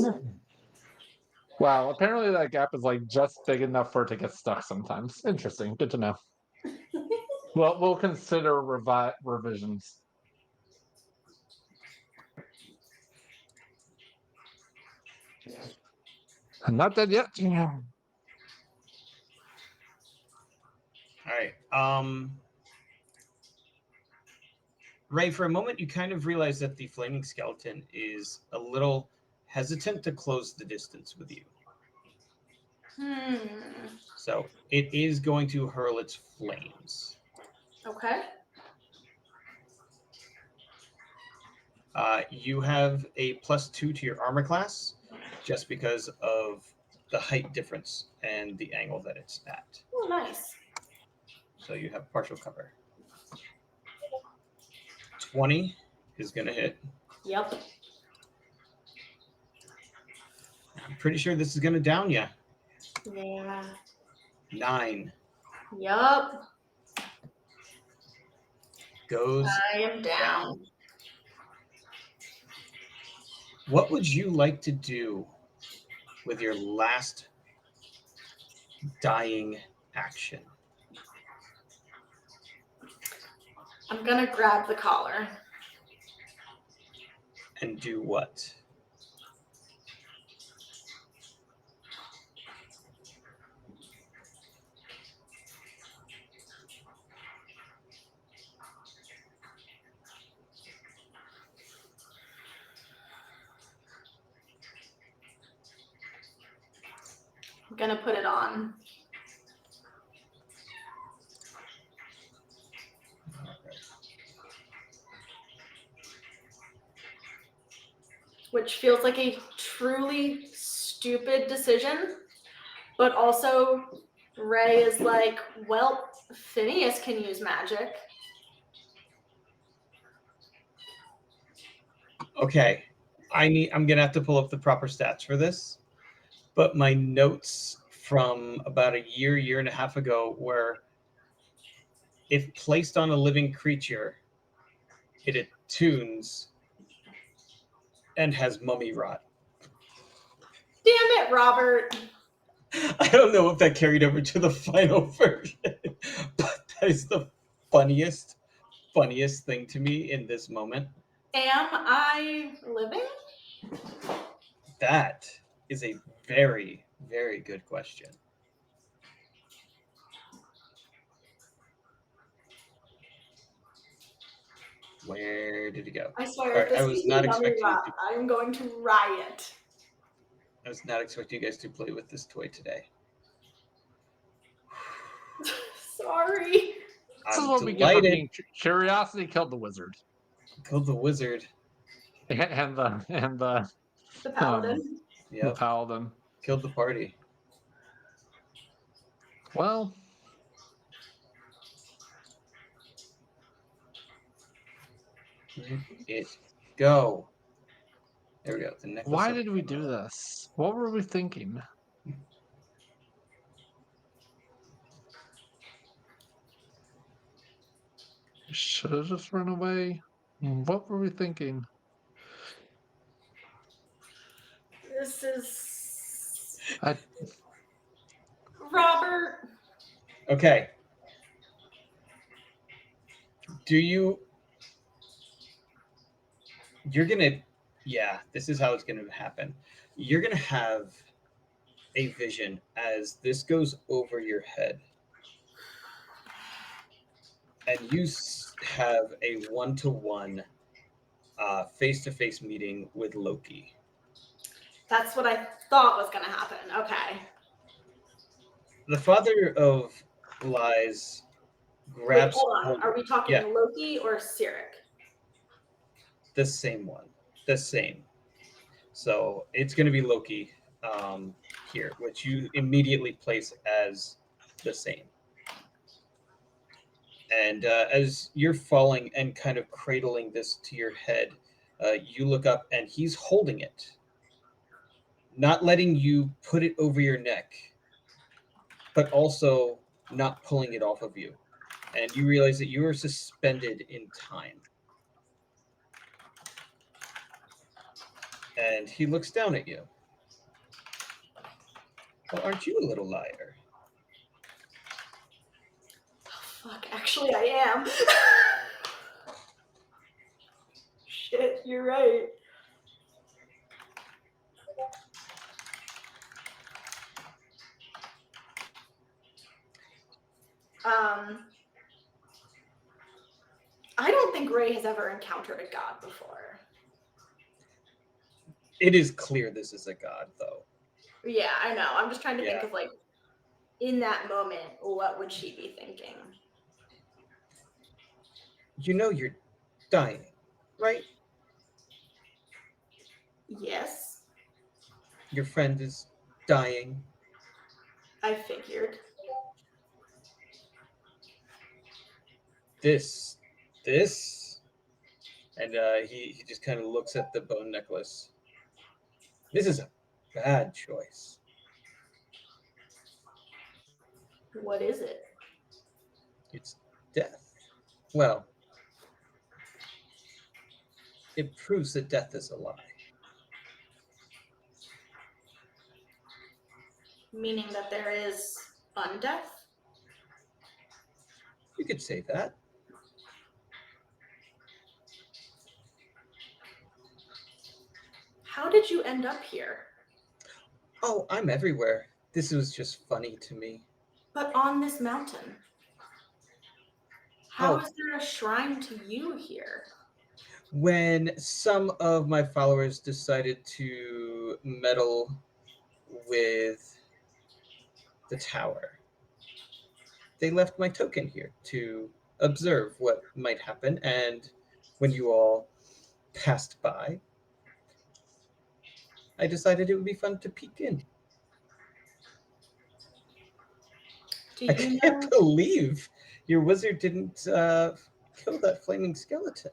Wow, apparently that gap is like just big enough for it to get stuck sometimes. Interesting. Good to know. Well, we'll consider revisions. I'm not dead yet. All right. Ray, for a moment, you kind of realize that the flaming skeleton is a little hesitant to close the distance with you. So it is going to hurl its flames. Okay. You have a +2 to your armor class just because of the height difference and the angle that it's at. Oh, nice. So you have partial cover. 20 is going to hit. Yep. I'm pretty sure this is going to down you. Yeah. 9 Yup. goes. I am down. What would you like to do with your last dying action? I'm gonna grab the collar. And do what? I'm gonna put it on. Which feels like a truly stupid decision, but also Ray is like, well, Phineas can use magic. Okay, I'm gonna have to pull up the proper stats for this, but my notes from about a year and a half ago were, if placed on a living creature, it attunes and has mummy rot. Damn it, Robert. I don't know if that carried over to the final version, but that is the funniest thing to me in this moment. Am I living? That is a very, very good question. Where did it go? I swear, Sorry, if this I was gives not me mummy expecting rot, I am going to riot. I was not expecting you guys to play with this toy today. Sorry. This is what we get for being curiosity killed the wizard. Killed the wizard. And the paladin. The paladin. Killed the party. Well, It go. There we go. The necklace. Why did we do this? What were we thinking? Should have just run away. What were we thinking? This is I Robert. Okay. Do you? You're gonna. Yeah, this is how it's gonna happen. You're gonna have a vision as this goes over your head, and you have a one-to-one, face-to-face meeting with Loki. That's what I thought was gonna happen. Okay. The father of lies grabs. Wait, hold on. Are we talking Loki or Cyric? The same one. The same. So it's going to be Loki here, which you immediately place as the same. And as you're falling and kind of cradling this to your head, you look up and he's holding it, not letting you put it over your neck, but also not pulling it off of you. and you realize that you are suspended in time. And he looks down at you. Well, aren't you a little liar? Fuck, actually I am. Shit, you're right. I don't think Ray has ever encountered a god before. It is clear this is a god, though. Yeah, I know. I'm just trying to think Yeah. of, like, in that moment, what would she be thinking? You know you're dying, right? Yes, Your friend is dying. I figured. This, and he just kind of looks at the bone necklace. This is a bad choice. What is it? It's death. Well, it proves that death is a lie. Meaning that there is undeath? You could say that. How did you end up here? Oh, I'm everywhere. This was just funny to me. But on this mountain? How Oh. is there a shrine to you here? When some of my followers decided to meddle with the tower, they left my token here to observe what might happen. And when you all passed by, I decided it would be fun to peek in. Do I you can't know? believe your wizard didn't kill that flaming skeleton.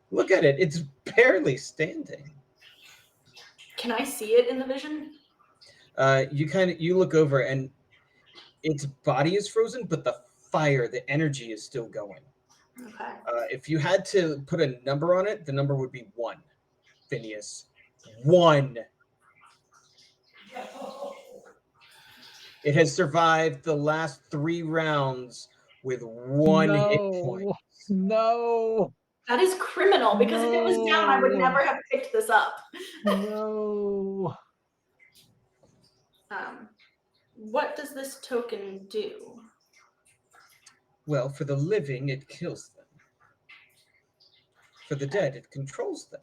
Look at it; it's barely standing. Can I see it in the vision? You look over, and its body is frozen, but the fire, the energy is still going. Okay. If you had to put a number on it, the number would be 1, Phineas. 1. It has survived the last 3 rounds with 1 hit point. No. That is criminal, because if it was down, I would No. never have picked this up. No. What does this token do? Well, for the living, it kills them. For the dead, it controls them.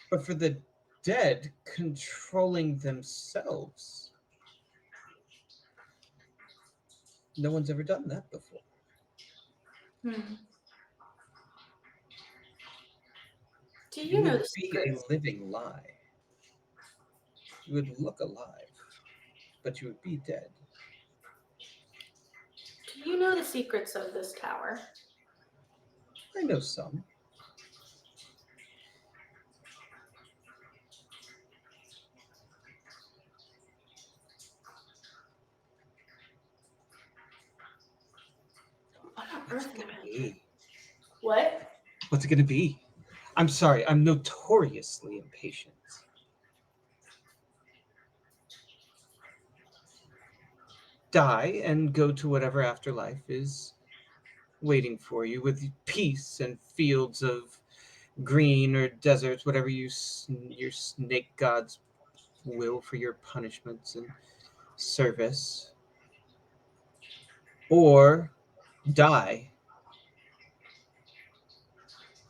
But for the dead, controlling themselves, no one's ever done that before. Do you know would the be secrets? a living lie. You would look alive, but you would be dead. Do you know the secrets of this tower? I know some. What on What's earth it would gonna I do? be? What? What's it gonna be? I'm sorry, I'm notoriously impatient. Die and go to whatever afterlife is waiting for you with peace and fields of green or deserts, whatever your snake gods will for your punishments and service. Or die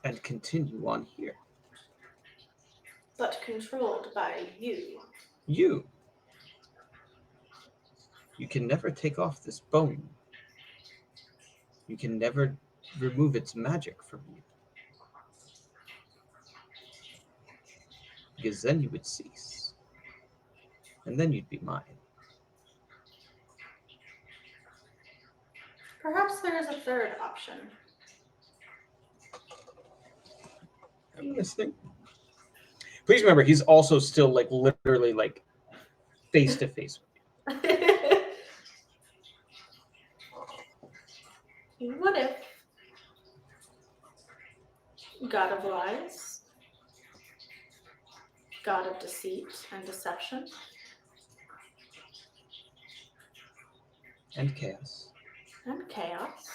and continue on here. But controlled by you. You can never take off this bone. You can never remove its magic from you. Because then you would cease. And then you'd be mine. Perhaps there is a third option. I'm listening. Please remember, he's also still like literally like face to face with you. What if God of lies, God of deceit and deception, And chaos. and chaos?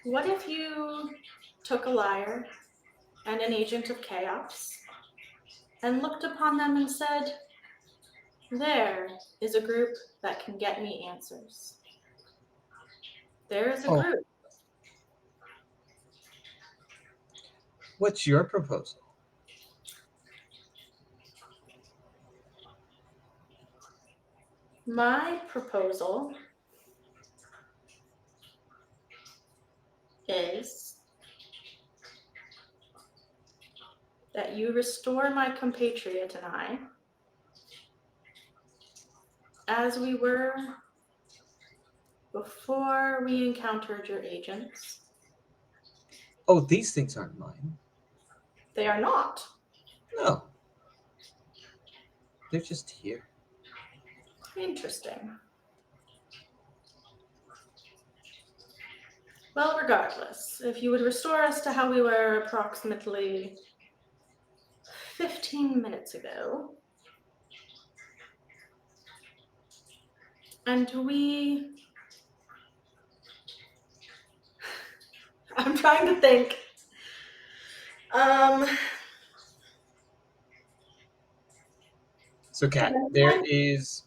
What if you took a liar and an agent of chaos and looked upon them and said, there is a group that can get me answers. There is a group. What's your proposal? My proposal is that you restore my compatriot and I as we were before we encountered your agents. Oh, these things aren't mine. They are not. No. They're just here. Interesting. Well, regardless, if you would restore us to how we were approximately 15 minutes ago, and I'm trying to think. So, Kat, there is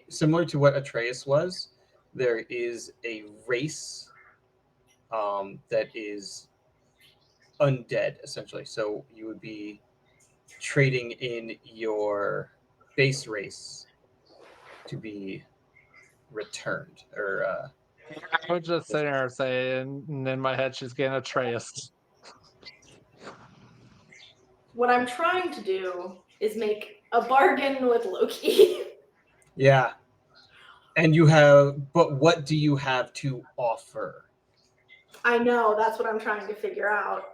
similar to what Atreus was, there is a race that is undead, essentially. So you would be trading in your base race to be returned, or I would just sit there saying, and in my head, she's getting Atreus. What I'm trying to do is make a bargain with Loki. yeah. And but what do you have to offer? I know, that's what I'm trying to figure out.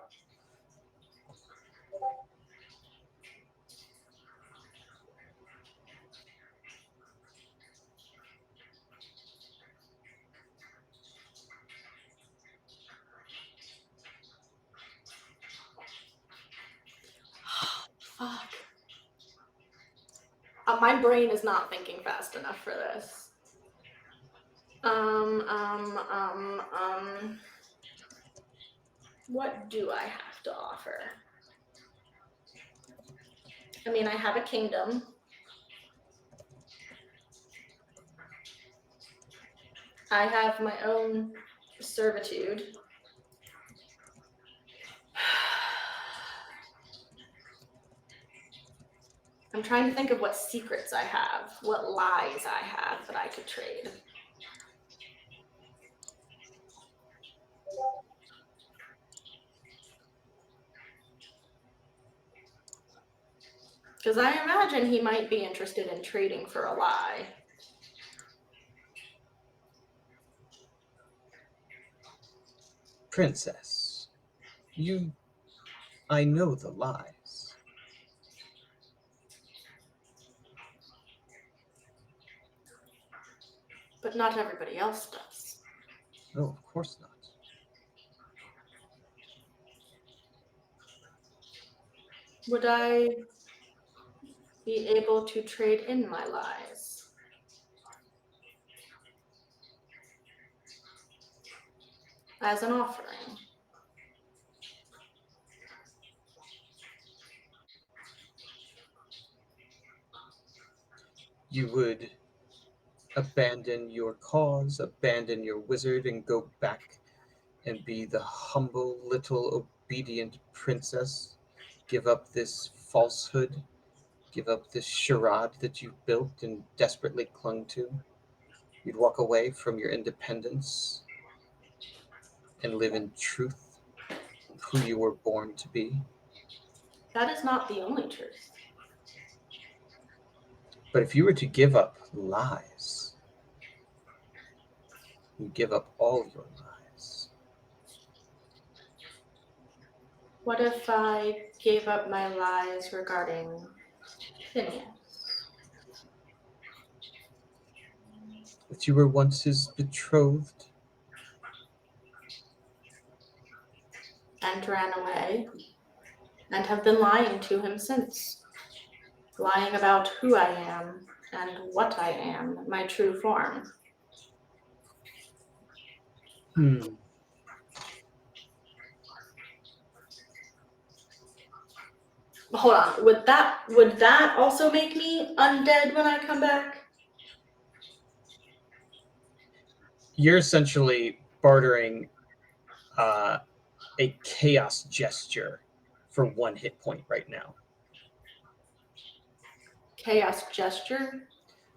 Fuck. My brain is not thinking fast enough for this. What do I have to offer? I mean, I have a kingdom. I have my own servitude. I'm trying to think of what secrets I have, what lies I have that I could trade. Because I imagine he might be interested in trading for a lie. Princess, I know the lies. But not everybody else does. No, of course not. Would I be able to trade in my lies? As an offering? You would abandon your cause, abandon your wizard, and go back and be the humble little obedient princess. Give up this falsehood, give up this charade that you built and desperately clung to. You'd walk away from your independence and live in truth of who you were born to be. That is not the only truth. But if you were to give up lies, you give up all your lies. What if I gave up my lies regarding Phineas? That you were once his betrothed, and ran away, and have been lying to him since. Lying about who I am and what I am, my true form. Hold on, would that also make me undead when I come back? You're essentially bartering a chaos gesture for 1 hit point right now. Chaos gesture?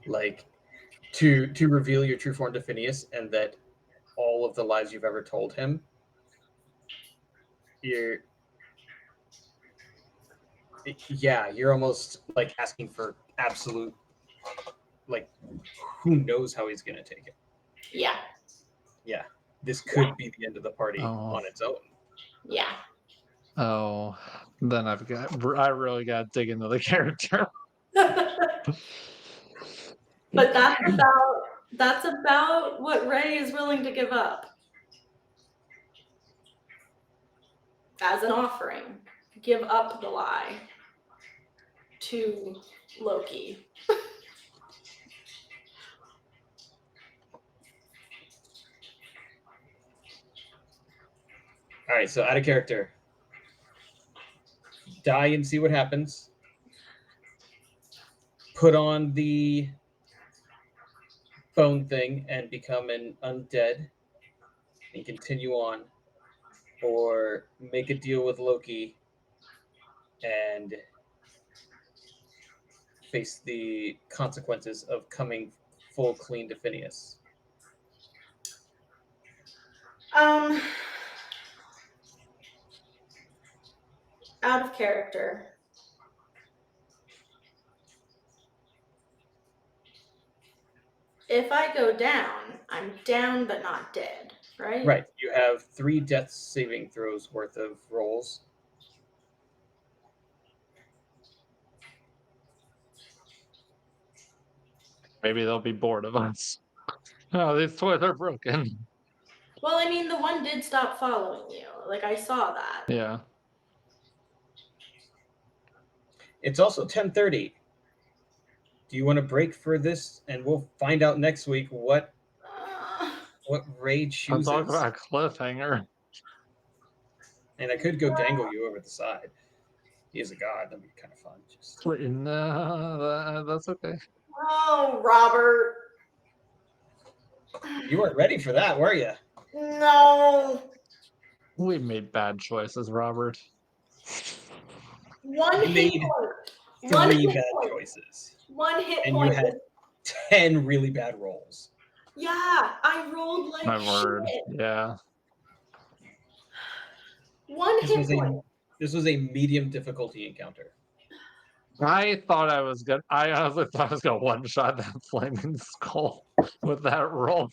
Like to reveal your true form to Phineas and that all of the lies you've ever told him, you're almost like asking for absolute, like, who knows how he's gonna take it. Yeah. Yeah, this could be the end of the party on its own. Yeah. Oh, then I really got to dig into the character. But that's about what Ray is willing to give up as an offering. Give up the lie to Loki. All right, so out of character. Die and see what happens. Put on the bone thing and become an undead and continue on, or make a deal with Loki and face the consequences of coming full clean to Phineas. Out of character. If I go down, I'm down but not dead, right? Right. You have 3 death saving throws worth of rolls. Maybe they'll be bored of us. Oh, these toys are broken. Well, I mean, the one did stop following you. Like, I saw that. Yeah. It's also 10:30. Do you want to break for this, and we'll find out next week what Ray I'm chooses? talking about a cliffhanger. And I could go dangle you over the side. He is a god. That'd be kind of fun. Just No, that's okay. Oh, Robert. you weren't ready for that, were you? No. We made bad choices, Robert. One You hit made point. One 3 hit bad point. choices, One hit and point. you had 10 really bad rolls. Yeah, I rolled like My word. shit. Yeah. One hit point. This was a medium difficulty encounter. I honestly thought I was gonna one shot that flaming skull with that roll.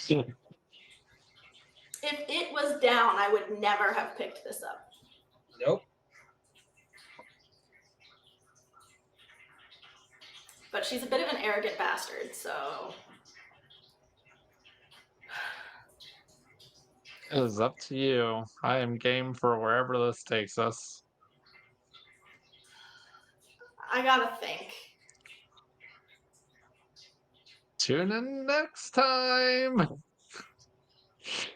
If it was down, I would never have picked this up. Nope. But she's a bit of an arrogant bastard, so. It is up to you. I am game for wherever this takes us. I gotta think. Tune in next time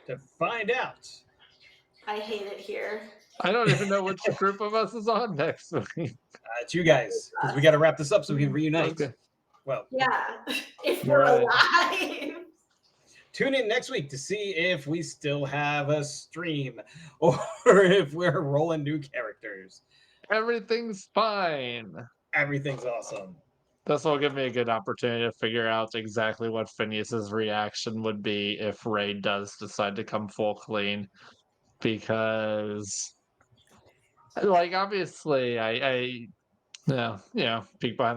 to find out. I hate it here. I don't even know which group of us is on next week. It's you guys, because we got to wrap this up so we can reunite. Okay. Well, yeah, if we're alive. Tune in next week to see if we still have a stream or if we're rolling new characters. Everything's fine. Everything's awesome. This will give me a good opportunity to figure out exactly what Phineas's reaction would be if Ray does decide to come full clean. Because, like, obviously, peek behind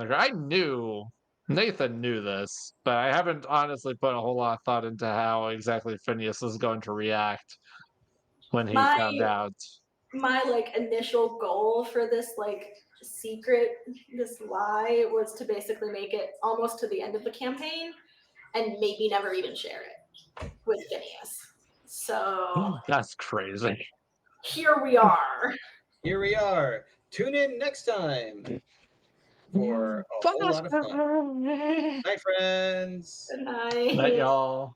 the curtain. I knew Nathan knew this, but I haven't honestly put a whole lot of thought into how exactly Phineas is going to react when he found out. My like initial goal for this like secret, this lie, was to basically make it almost to the end of the campaign and maybe never even share it with Phineas. So That's crazy. here we are. Here we are. Tune in next time for a whole lot of fun. Bye, friends. Good Night, night. y'all.